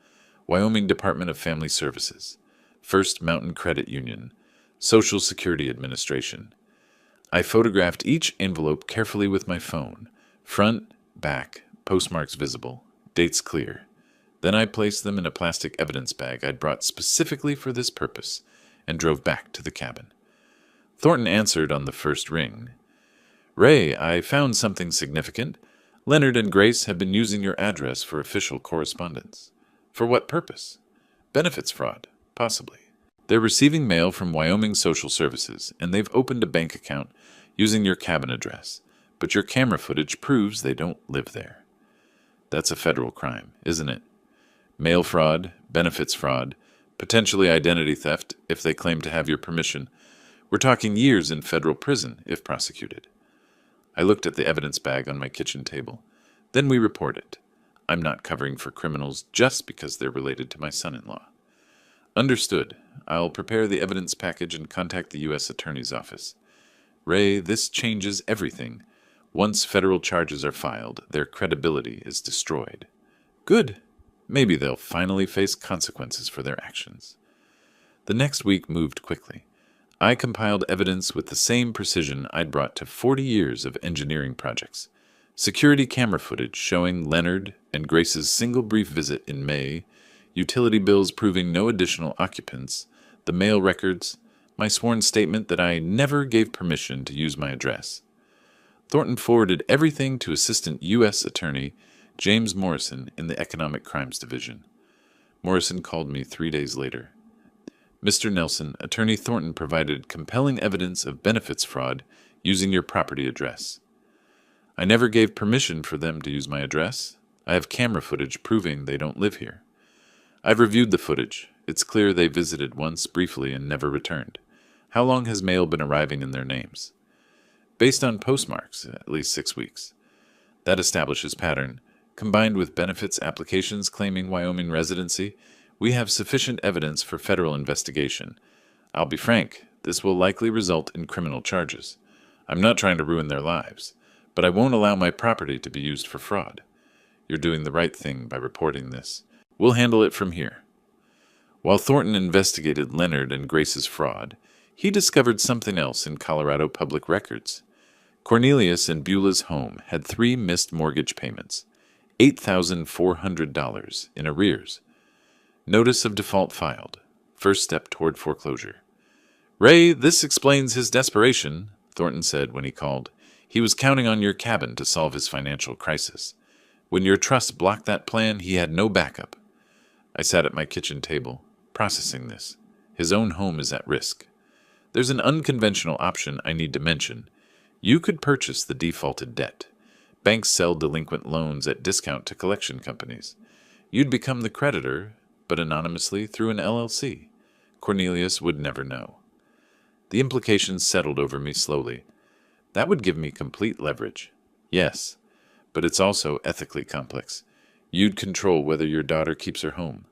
Wyoming Department of Family Services, First Mountain Credit Union, Social Security Administration. I photographed each envelope carefully with my phone. Front, back, postmarks visible, dates clear. Then I placed them in a plastic evidence bag I'd brought specifically for this purpose and drove back to the cabin. Thornton answered on the first ring. Ray, I found something significant. Leonard and Grace have been using your address for official correspondence. For what purpose? Benefits fraud, possibly. They're receiving mail from Wyoming Social Services, and they've opened a bank account using your cabin address. But your camera footage proves they don't live there. That's a federal crime, isn't it? Mail fraud, benefits fraud, potentially identity theft if they claim to have your permission. We're talking years in federal prison if prosecuted. I looked at the evidence bag on my kitchen table. Then we report it. I'm not covering for criminals just because they're related to my son-in-law. Understood. I'll prepare the evidence package and contact the U.S. Attorney's Office. Ray, this changes everything. Once federal charges are filed, their credibility is destroyed. Good. Maybe they'll finally face consequences for their actions. The next week moved quickly. I compiled evidence with the same precision I'd brought to 40 years of engineering projects. Security camera footage showing Leonard and Grace's single brief visit in May, utility bills proving no additional occupants, the mail records, my sworn statement that I never gave permission to use my address. Thornton forwarded everything to Assistant U.S. Attorney James Morrison in the Economic Crimes Division. Morrison called me 3 days later. Mr. Nelson, Attorney Thornton provided compelling evidence of benefits fraud using your property address. I never gave permission for them to use my address. I have camera footage proving they don't live here. I've reviewed the footage. It's clear they visited once briefly and never returned. How long has mail been arriving in their names? Based on postmarks, at least 6 weeks. That establishes pattern. Combined with benefits applications claiming Wyoming residency, we have sufficient evidence for federal investigation. I'll be frank, this will likely result in criminal charges. I'm not trying to ruin their lives, but I won't allow my property to be used for fraud. You're doing the right thing by reporting this. We'll handle it from here." While Thornton investigated Leonard and Grace's fraud, he discovered something else in Colorado public records. Cornelius and Beulah's home had 3 missed mortgage payments, $8,400 in arrears. Notice of default filed. First step toward foreclosure. "Ray, this explains his desperation," Thornton said when he called. "He was counting on your cabin to solve his financial crisis. When your trust blocked that plan, he had no backup." I sat at my kitchen table, processing this. His own home is at risk. There's an unconventional option I need to mention. You could purchase the defaulted debt. Banks sell delinquent loans at discount to collection companies. You'd become the creditor, but anonymously through an LLC. Cornelius would never know. The implications settled over me slowly. That would give me complete leverage. Yes, but it's also ethically complex. You'd control whether your daughter keeps her home.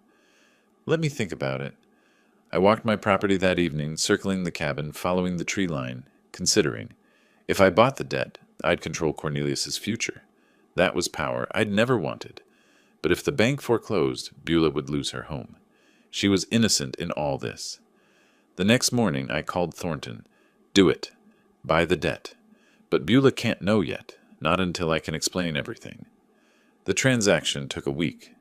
Let me think about it. I walked my property that evening, circling the cabin, following the tree line, considering. If I bought the debt, I'd control Cornelius's future. That was power I'd never wanted. But if the bank foreclosed, Beulah would lose her home. She was innocent in all this. The next morning, I called Thornton. "Do it. Buy the debt. But Beulah can't know yet, not until I can explain everything." The transaction took a week.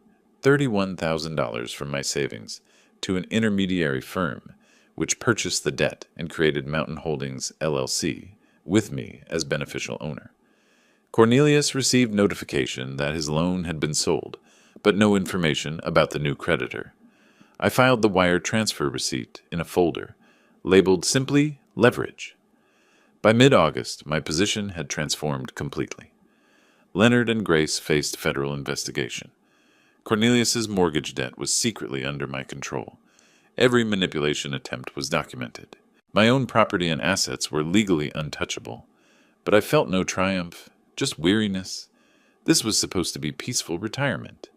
$31,000 from my savings to an intermediary firm, which purchased the debt and created Mountain Holdings, LLC, with me as beneficial owner. Cornelius received notification that his loan had been sold, but no information about the new creditor. I filed the wire transfer receipt in a folder, labeled simply Leverage. By mid-August, my position had transformed completely. Leonard and Grace faced federal investigation. Cornelius's mortgage debt was secretly under my control. Every manipulation attempt was documented. My own property and assets were legally untouchable. But I felt no triumph, just weariness. This was supposed to be peaceful retirement.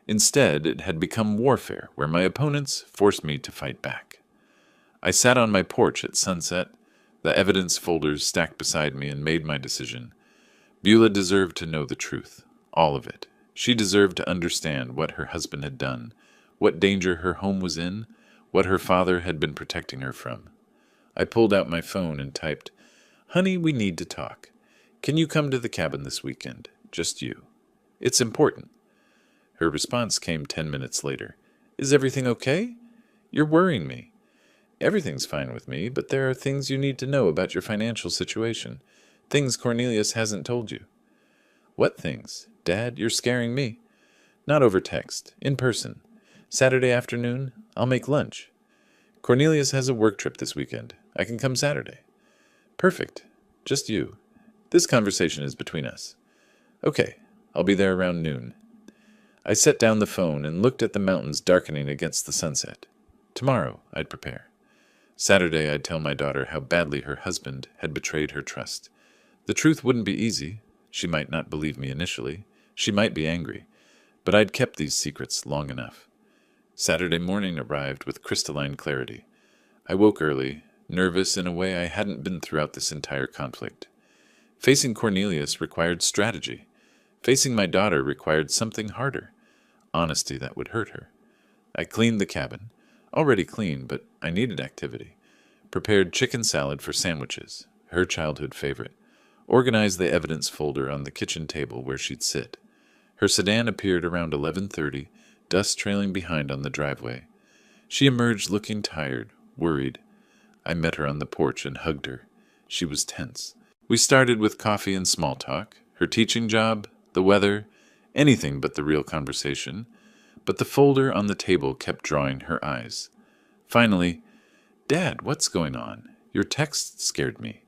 Instead, it had become warfare, where my opponents forced me to fight back. I sat on my porch at sunset, the evidence folders stacked beside me, and made my decision. Beulah deserved to know the truth, all of it. She deserved to understand what her husband had done, what danger her home was in, what her father had been protecting her from. I pulled out my phone and typed, "Honey, we need to talk. Can you come to the cabin this weekend? Just you. It's important." Her response came 10 minutes later. "Is everything okay? You're worrying me." "Everything's fine with me, but there are things you need to know about your financial situation. Things Cornelius hasn't told you." "What things? Dad, you're scaring me." "Not over text. In person. Saturday afternoon, I'll make lunch." "Cornelius has a work trip this weekend. I can come Saturday." "Perfect. Just you. This conversation is between us." "Okay, I'll be there around noon." I set down the phone and looked at the mountains darkening against the sunset. Tomorrow, I'd prepare. Saturday, I'd tell my daughter how badly her husband had betrayed her trust. The truth wouldn't be easy. She might not believe me initially. She might be angry. But I'd kept these secrets long enough. Saturday morning arrived with crystalline clarity. I woke early, nervous in a way I hadn't been throughout this entire conflict. Facing Cornelius required strategy. Facing my daughter required something harder. Honesty that would hurt her. I cleaned the cabin. Already clean, but I needed activity. Prepared chicken salad for sandwiches, her childhood favorite. Organized the evidence folder on the kitchen table where she'd sit. Her sedan appeared around 11:30, dust trailing behind on the driveway. She emerged looking tired, worried. I met her on the porch and hugged her. She was tense. We started with coffee and small talk, her teaching job, the weather, anything but the real conversation. But the folder on the table kept drawing her eyes. Finally, "Dad, what's going on? Your text scared me."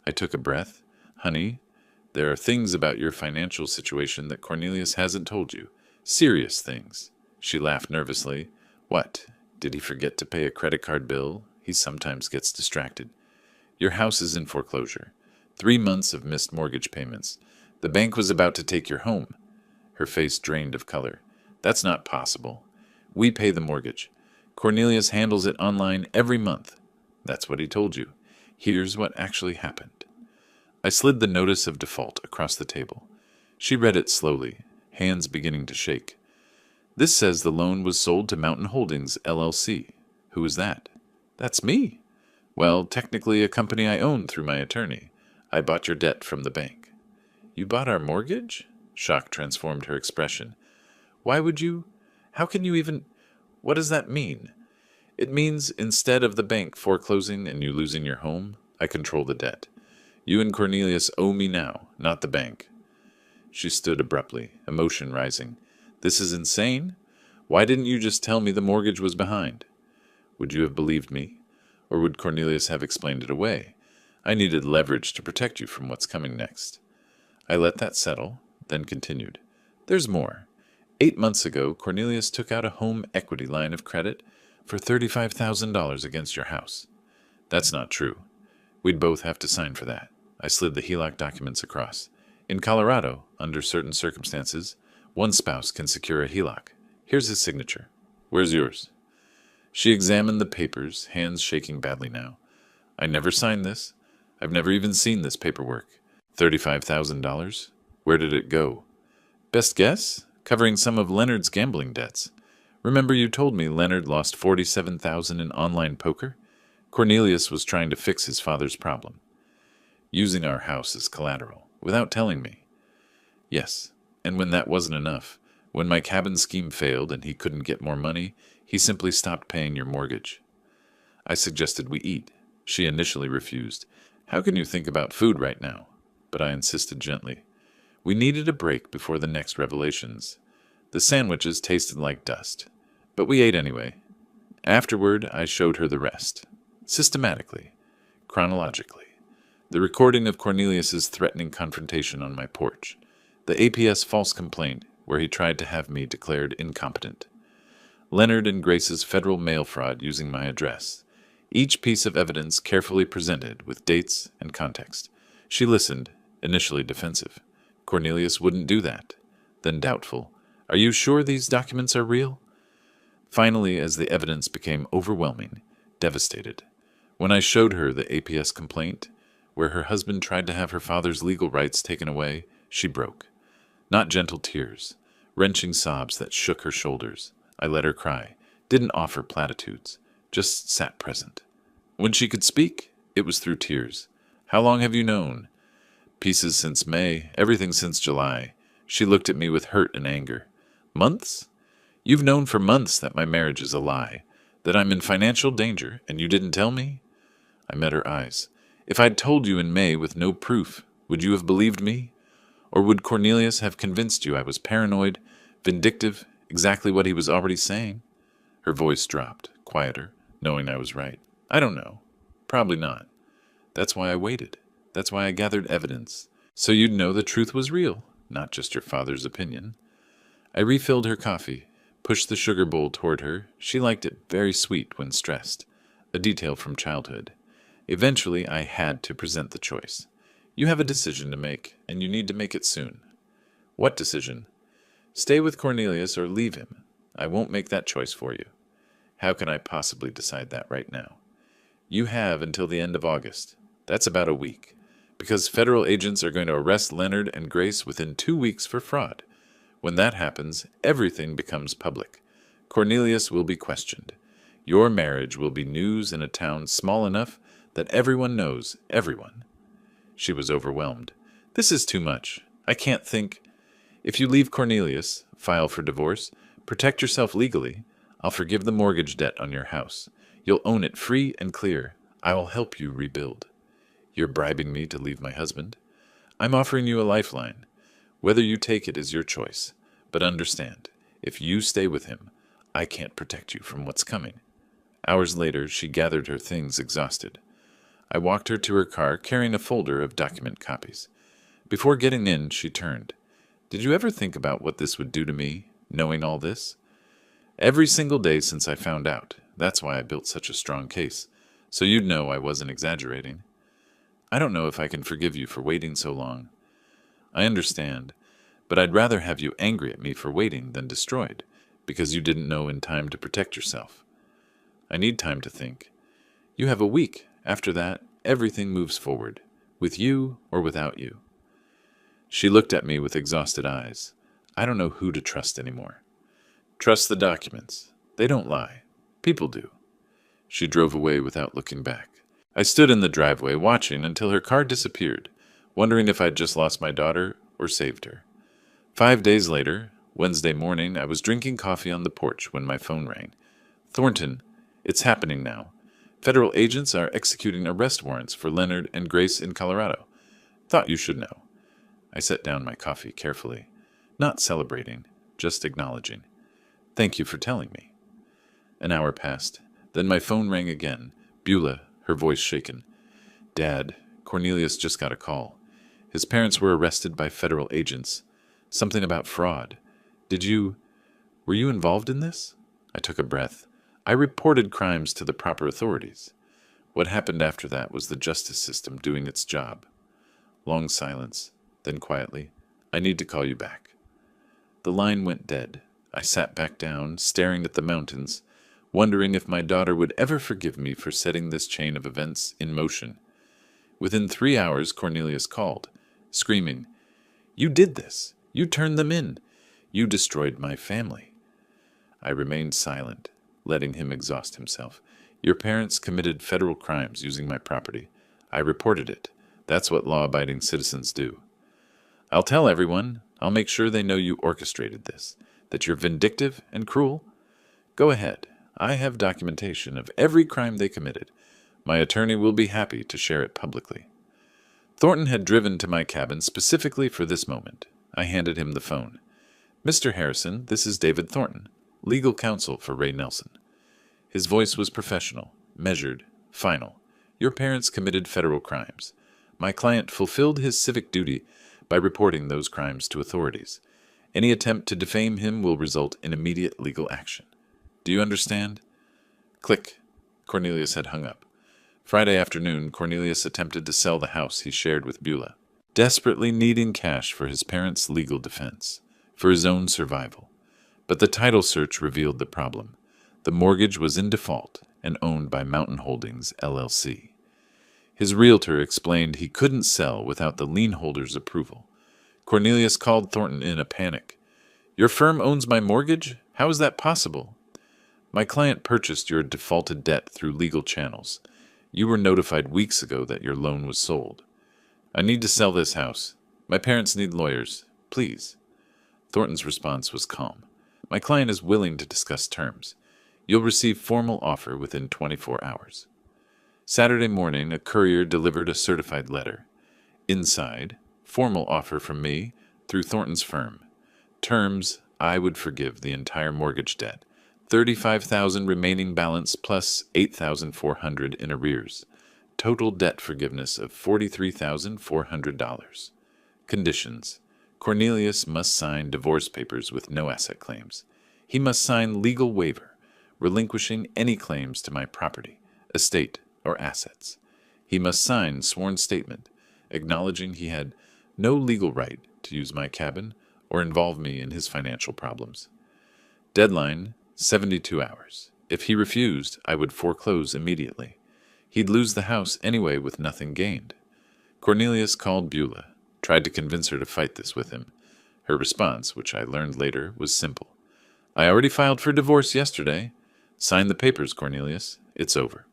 I took a breath. "Honey, there are things about your financial situation that Cornelius hasn't told you. Serious things." She laughed nervously. "What? Did he forget to pay a credit card bill? He sometimes gets distracted." "Your house is in foreclosure. 3 months of missed mortgage payments. The bank was about to take your home." Her face drained of color. "That's not possible. We pay the mortgage. Cornelius handles it online every month." "That's what he told you. Here's what actually happened." I slid the notice of default across the table. She read it slowly, hands beginning to shake. This says the loan was sold to Mountain Holdings, LLC. Who is that? That's me. Well, technically a company I own through my attorney. I bought your debt from the bank. You bought our mortgage? Shock transformed her expression. Why would you? How can you even? What does that mean? It means instead of the bank foreclosing and you losing your home, I control the debt. You and Cornelius owe me now, not the bank. She stood abruptly, emotion rising. This is insane. Why didn't you just tell me the mortgage was behind? Would you have believed me? Or would Cornelius have explained it away? I needed leverage to protect you from what's coming next. I let that settle, then continued. There's more. 8 months ago, Cornelius took out a home equity line of credit for $35,000 against your house. That's not true. We'd both have to sign for that. I slid the HELOC documents across. In Colorado, under certain circumstances, one spouse can secure a HELOC. Here's his signature. Where's yours? She examined the papers, hands shaking badly now. I never signed this. I've never even seen this paperwork. $35,000? Where did it go? Best guess? Covering some of Leonard's gambling debts. Remember you told me Leonard lost $47,000 in online poker? Cornelius was trying to fix his father's problem. Using our house as collateral, without telling me. Yes, and when that wasn't enough, when my cabin scheme failed and he couldn't get more money, he simply stopped paying your mortgage. I suggested we eat. She initially refused. How can you think about food right now? But I insisted gently. We needed a break before the next revelations. The sandwiches tasted like dust, but we ate anyway. Afterward, I showed her the rest. Systematically. Chronologically. The recording of Cornelius's threatening confrontation on my porch. The APS false complaint where he tried to have me declared incompetent. Leonard and Grace's federal mail fraud using my address. Each piece of evidence carefully presented with dates and context. She listened, initially defensive. Cornelius wouldn't do that. Then doubtful. Are you sure these documents are real? Finally, as the evidence became overwhelming, devastated. When I showed her the APS complaint, where her husband tried to have her father's legal rights taken away, she broke. Not gentle tears, wrenching sobs that shook her shoulders. I let her cry, didn't offer platitudes, just sat present. When she could speak, it was through tears. How long have you known? Pieces since May, everything since July. She looked at me with hurt and anger. Months? You've known for months that my marriage is a lie, that I'm in financial danger, and you didn't tell me? I met her eyes. If I'd told you in May with no proof, would you have believed me? Or would Cornelius have convinced you I was paranoid, vindictive, exactly what he was already saying? Her voice dropped, quieter, knowing I was right. I don't know. Probably not. That's why I waited. That's why I gathered evidence. So you'd know the truth was real, not just your father's opinion. I refilled her coffee, pushed the sugar bowl toward her. She liked it very sweet when stressed, a detail from childhood. Eventually, I had to present the choice. You have a decision to make, and you need to make it soon. What decision? Stay with Cornelius or leave him. I won't make that choice for you. How can I possibly decide that right now? You have until the end of August. That's about a week, because federal agents are going to arrest Leonard and Grace within 2 weeks for fraud. When that happens, everything becomes public. Cornelius will be questioned. Your marriage will be news in a town small enough that everyone knows everyone. She was overwhelmed. This is too much. I can't think. If you leave Cornelius, file for divorce, protect yourself legally, I'll forgive the mortgage debt on your house. You'll own it free and clear. I will help you rebuild. You're bribing me to leave my husband. I'm offering you a lifeline. Whether you take it is your choice. But understand, if you stay with him, I can't protect you from what's coming. Hours later, she gathered her things exhausted. I walked her to her car carrying a folder of document copies. Before getting in, she turned. Did you ever think about what this would do to me, knowing all this? Every single day since I found out. That's why I built such a strong case. So you'd know I wasn't exaggerating. I don't know if I can forgive you for waiting so long. I understand, but I'd rather have you angry at me for waiting than destroyed, because you didn't know in time to protect yourself. I need time to think. You have a week. After that, everything moves forward, with you or without you. She looked at me with exhausted eyes. I don't know who to trust anymore. Trust the documents. They don't lie. People do. She drove away without looking back. I stood in the driveway watching until her car disappeared, wondering if I'd just lost my daughter or saved her. 5 days later, Wednesday morning, I was drinking coffee on the porch when my phone rang. Thornton, it's happening now. Federal agents are executing arrest warrants for Leonard and Grace in Colorado. Thought you should know. I set down my coffee carefully, not celebrating, just acknowledging. Thank you for telling me. An hour passed. Then my phone rang again. Beulah, her voice shaken. Dad, Cornelius just got a call. His parents were arrested by federal agents. Something about fraud. Were you involved in this? I took a breath. I reported crimes to the proper authorities. What happened after that was the justice system doing its job. Long silence. Then quietly, I need to call you back. The line went dead. I sat back down, staring at the mountains, wondering if my daughter would ever forgive me for setting this chain of events in motion. Within 3 hours, Cornelius called, screaming, You did this! You turned them in! You destroyed my family! I remained silent, letting him exhaust himself. Your parents committed federal crimes using my property. I reported it. That's what law-abiding citizens do. I'll tell everyone. I'll make sure they know you orchestrated this, that you're vindictive and cruel. Go ahead. I have documentation of every crime they committed. My attorney will be happy to share it publicly. Thornton had driven to my cabin specifically for this moment. I handed him the phone. Mr. Harrison, this is David Thornton, legal counsel for Ray Nelson. His voice was professional, measured, final. Your parents committed federal crimes. My client fulfilled his civic duty by reporting those crimes to authorities. Any attempt to defame him will result in immediate legal action. Do you understand? Click. Cornelius had hung up. Friday afternoon, Cornelius attempted to sell the house he shared with Beulah, desperately needing cash for his parents' legal defense, for his own survival. But the title search revealed the problem. The mortgage was in default and owned by Mountain Holdings, LLC. His realtor explained he couldn't sell without the lien holder's approval. Cornelius called Thornton in a panic. Your firm owns my mortgage? How is that possible? My client purchased your defaulted debt through legal channels. You were notified weeks ago that your loan was sold. I need to sell this house. My parents need lawyers. Please. Thornton's response was calm. My client is willing to discuss terms. You'll receive formal offer within 24 hours. Saturday morning, a courier delivered a certified letter. Inside, formal offer from me through Thornton's firm. Terms, I would forgive the entire mortgage debt. $35,000 remaining balance plus $8,400 in arrears. Total debt forgiveness of $43,400. Conditions. Cornelius must sign divorce papers with no asset claims. He must sign legal waiver, relinquishing any claims to my property, estate, or assets. He must sign sworn statement, acknowledging he had no legal right to use my cabin or involve me in his financial problems. Deadline, 72 hours. If he refused, I would foreclose immediately. He'd lose the house anyway with nothing gained. Cornelius called Beulah, tried to convince her to fight this with him. Her response, which I learned later, was simple. I already filed for divorce yesterday. Sign the papers, Cornelius. It's over.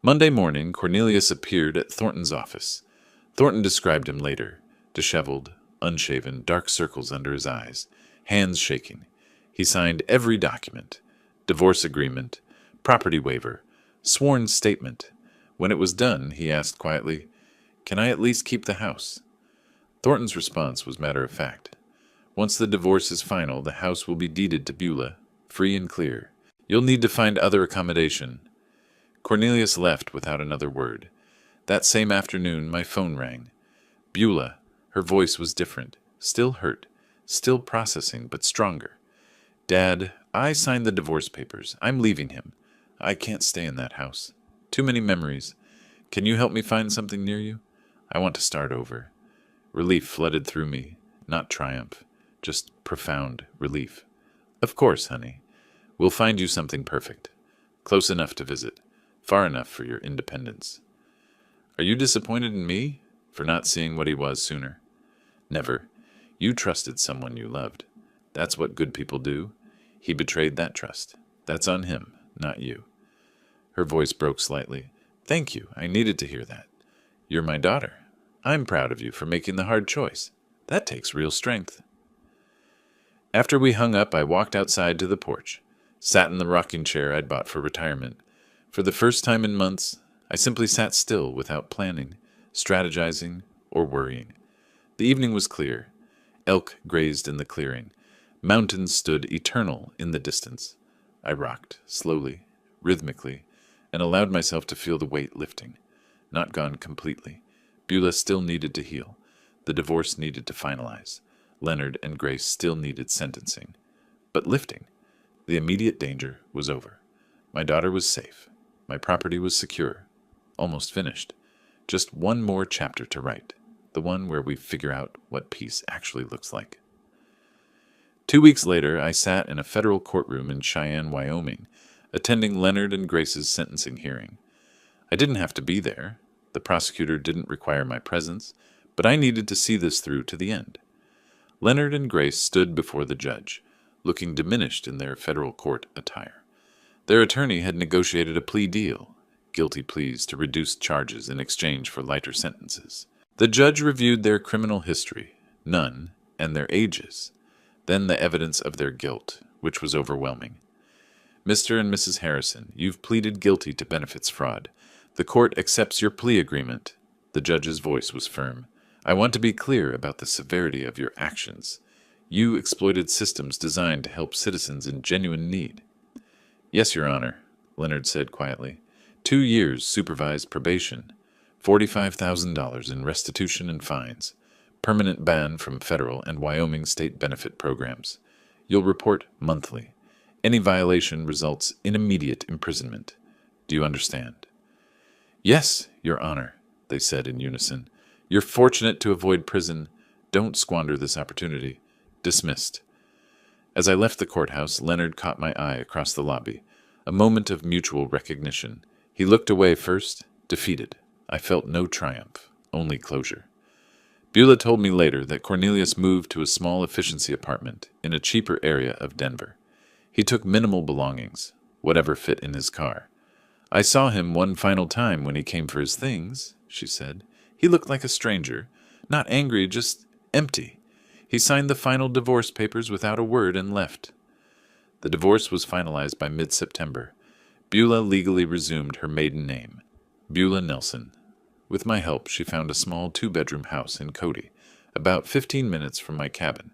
Monday morning, Cornelius appeared at Thornton's office. Thornton described him later. Disheveled, unshaven, dark circles under his eyes, hands shaking. He signed every document. Divorce agreement, property waiver, sworn statement. When it was done, he asked quietly, Can I at least keep the house? Thornton's response was matter of fact. Once the divorce is final, the house will be deeded to Beulah, free and clear. You'll need to find other accommodation. Cornelius left without another word. That same afternoon, my phone rang. Beulah, her voice was different, still hurt, still processing, but stronger. Dad, I signed the divorce papers. I'm leaving him. I can't stay in that house. Too many memories. Can you help me find something near you? I want to start over. Relief flooded through me, not triumph, just profound relief. Of course, honey. We'll find you something perfect. Close enough to visit. Far enough for your independence. Are you disappointed in me for not seeing what he was sooner? Never. You trusted someone you loved. That's what good people do. He betrayed that trust. That's on him, not you." Her voice broke slightly. "Thank you. I needed to hear that. You're my daughter. I'm proud of you for making the hard choice. That takes real strength." After we hung up, I walked outside to the porch, sat in the rocking chair I'd bought for retirement. For the first time in months, I simply sat still without planning, strategizing, or worrying. The evening was clear. Elk grazed in the clearing. Mountains stood eternal in the distance. I rocked, slowly, rhythmically, and allowed myself to feel the weight lifting. Not gone completely. Beulah still needed to heal. The divorce needed to finalize. Leonard and Grace still needed sentencing. But lifting. The immediate danger was over. My daughter was safe. My property was secure. Almost finished. Just one more chapter to write. The one where we figure out what peace actually looks like. 2 weeks later, I sat in a federal courtroom in Cheyenne, Wyoming, attending Leonard and Grace's sentencing hearing. I didn't have to be there. The prosecutor didn't require my presence, but I needed to see this through to the end. Leonard and Grace stood before the judge, looking diminished in their federal court attire. Their attorney had negotiated a plea deal, guilty pleas to reduced charges in exchange for lighter sentences. The judge reviewed their criminal history, none, and their ages, then the evidence of their guilt, which was overwhelming. "Mr. and Mrs. Harrison, you've pleaded guilty to benefits fraud. The court accepts your plea agreement." The judge's voice was firm. "I want to be clear about the severity of your actions. You exploited systems designed to help citizens in genuine need." "Yes, Your Honor," Leonard said quietly. 2 years supervised probation, $45,000 in restitution and fines, permanent ban from federal and Wyoming state benefit programs. You'll report monthly. Any violation results in immediate imprisonment. Do you understand?" "Yes, Your Honor," they said in unison. "You're fortunate to avoid prison. Don't squander this opportunity." Dismissed. As I left the courthouse, Leonard caught my eye across the lobby. A moment of mutual recognition. He looked away first, defeated. I felt no triumph, only closure. Beulah told me later that Cornelius moved to a small efficiency apartment in a cheaper area of Denver. He took minimal belongings, whatever fit in his car. "I saw him one final time when he came for his things," she said. "He looked like a stranger, not angry, just empty. He signed the final divorce papers without a word and left." The divorce was finalized by mid-September. Beulah legally resumed her maiden name, Beulah Nelson. With my help, she found a small 2-bedroom house in Cody, about 15 minutes from my cabin.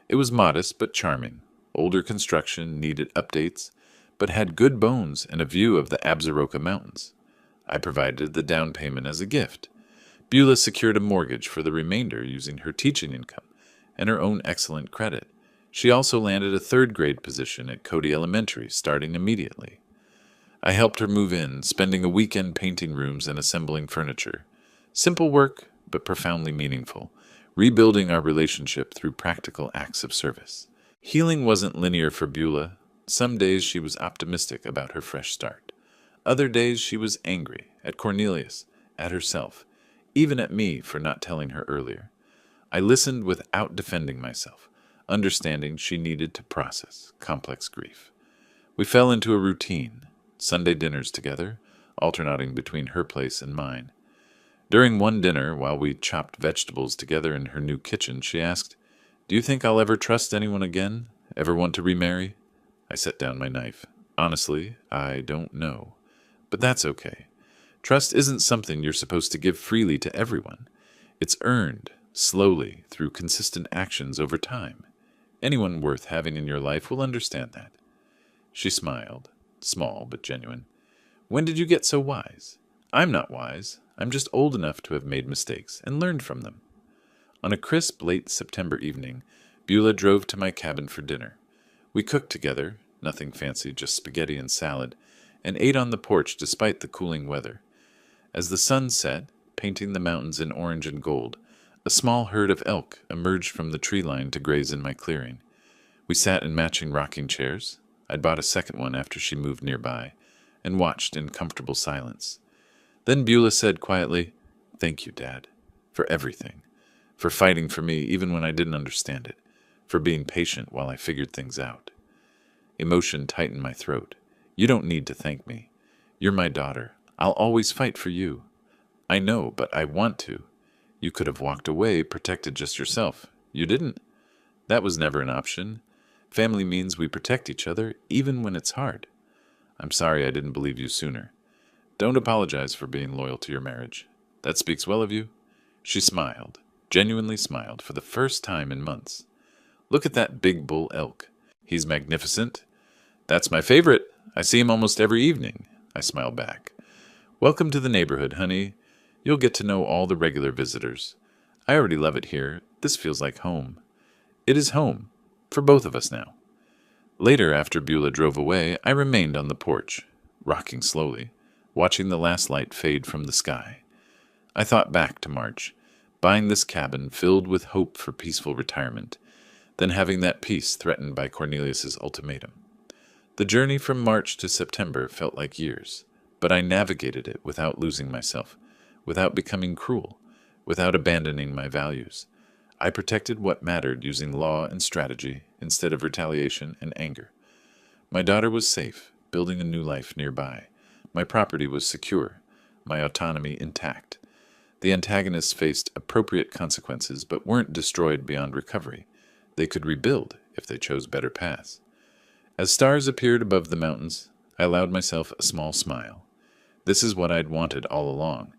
It was modest but charming. Older construction needed updates, but had good bones and a view of the Absaroka Mountains. I provided the down payment as a gift. Beulah secured a mortgage for the remainder using her teaching income and her own excellent credit. She also landed a 3rd-grade position at Cody Elementary, starting immediately. I helped her move in, spending a weekend painting rooms and assembling furniture. Simple work, but profoundly meaningful, rebuilding our relationship through practical acts of service. Healing wasn't linear for Beulah. Some days she was optimistic about her fresh start. Other days she was angry, at Cornelius, at herself, even at me for not telling her earlier. I listened without defending myself, understanding she needed to process complex grief. We fell into a routine, Sunday dinners together, alternating between her place and mine. During one dinner, while we chopped vegetables together in her new kitchen, she asked, "Do you think I'll ever trust anyone again? Ever want to remarry?" I set down my knife. "Honestly, I don't know. But that's okay. Trust isn't something you're supposed to give freely to everyone. It's earned, slowly, through consistent actions over time. Anyone worth having in your life will understand that." She smiled, small but genuine. "When did you get so wise?" "I'm not wise. I'm just old enough to have made mistakes and learned from them." On a crisp late September evening, Beulah drove to my cabin for dinner. We cooked together, nothing fancy, just spaghetti and salad, and ate on the porch despite the cooling weather. As the sun set, painting the mountains in orange and gold, a small herd of elk emerged from the tree line to graze in my clearing. We sat in matching rocking chairs. I'd bought a second one after she moved nearby, and watched in comfortable silence. Then Beulah said quietly, "Thank you, Dad, for everything. for fighting for me even when I didn't understand it, for being patient while I figured things out. Emotion tightened my throat. You don't need to thank me. You're my daughter. I'll always fight for you. I know, but I want to. You could have walked away, protected just yourself. You didn't. That was never an option. Family means we protect each other, even when it's hard. I'm sorry I didn't believe you sooner. Don't apologize for being loyal to your marriage. That speaks well of you. She smiled, genuinely smiled, for the first time in months. Look at that big bull elk. He's magnificent. That's my favorite. I see him almost every evening. I smiled back. Welcome to the neighborhood, honey. You'll get to know all the regular visitors. I already love it here. This feels like home. It is home, for both of us now. Later, after Beulah drove away, I remained on the porch, rocking slowly, watching the last light fade from the sky. I thought back to March, buying this cabin filled with hope for peaceful retirement, then having that peace threatened by Cornelius's ultimatum. The journey from March to September felt like years, but I navigated it without losing myself, without becoming cruel, without abandoning my values. I protected what mattered using law and strategy instead of retaliation and anger. My daughter was safe, building a new life nearby. My property was secure, my autonomy intact. The antagonists faced appropriate consequences but weren't destroyed beyond recovery. They could rebuild if they chose better paths. As stars appeared above the mountains, I allowed myself a small smile. This is what I'd wanted all along.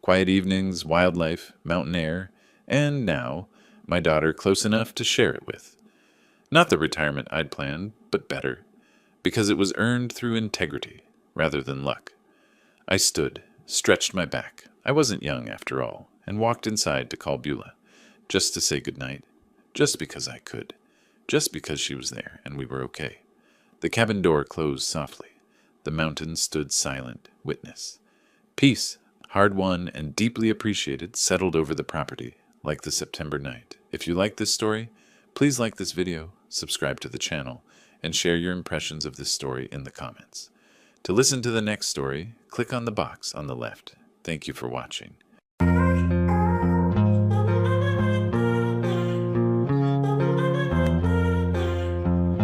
Quiet evenings, wildlife, mountain air, and now, my daughter close enough to share it with. Not the retirement I'd planned, but better, because it was earned through integrity rather than luck. I stood, stretched my back. I wasn't young after all, and walked inside to call Beulah, just to say goodnight, just because I could, just because she was there and we were okay. The cabin door closed softly. The mountains stood silent, witness. Peace, hard won and deeply appreciated, settled over the property, like the September night. If you like this story, please like this video, subscribe to the channel, and share your impressions of this story in the comments. To listen to the next story, click on the box on the left. Thank you for watching.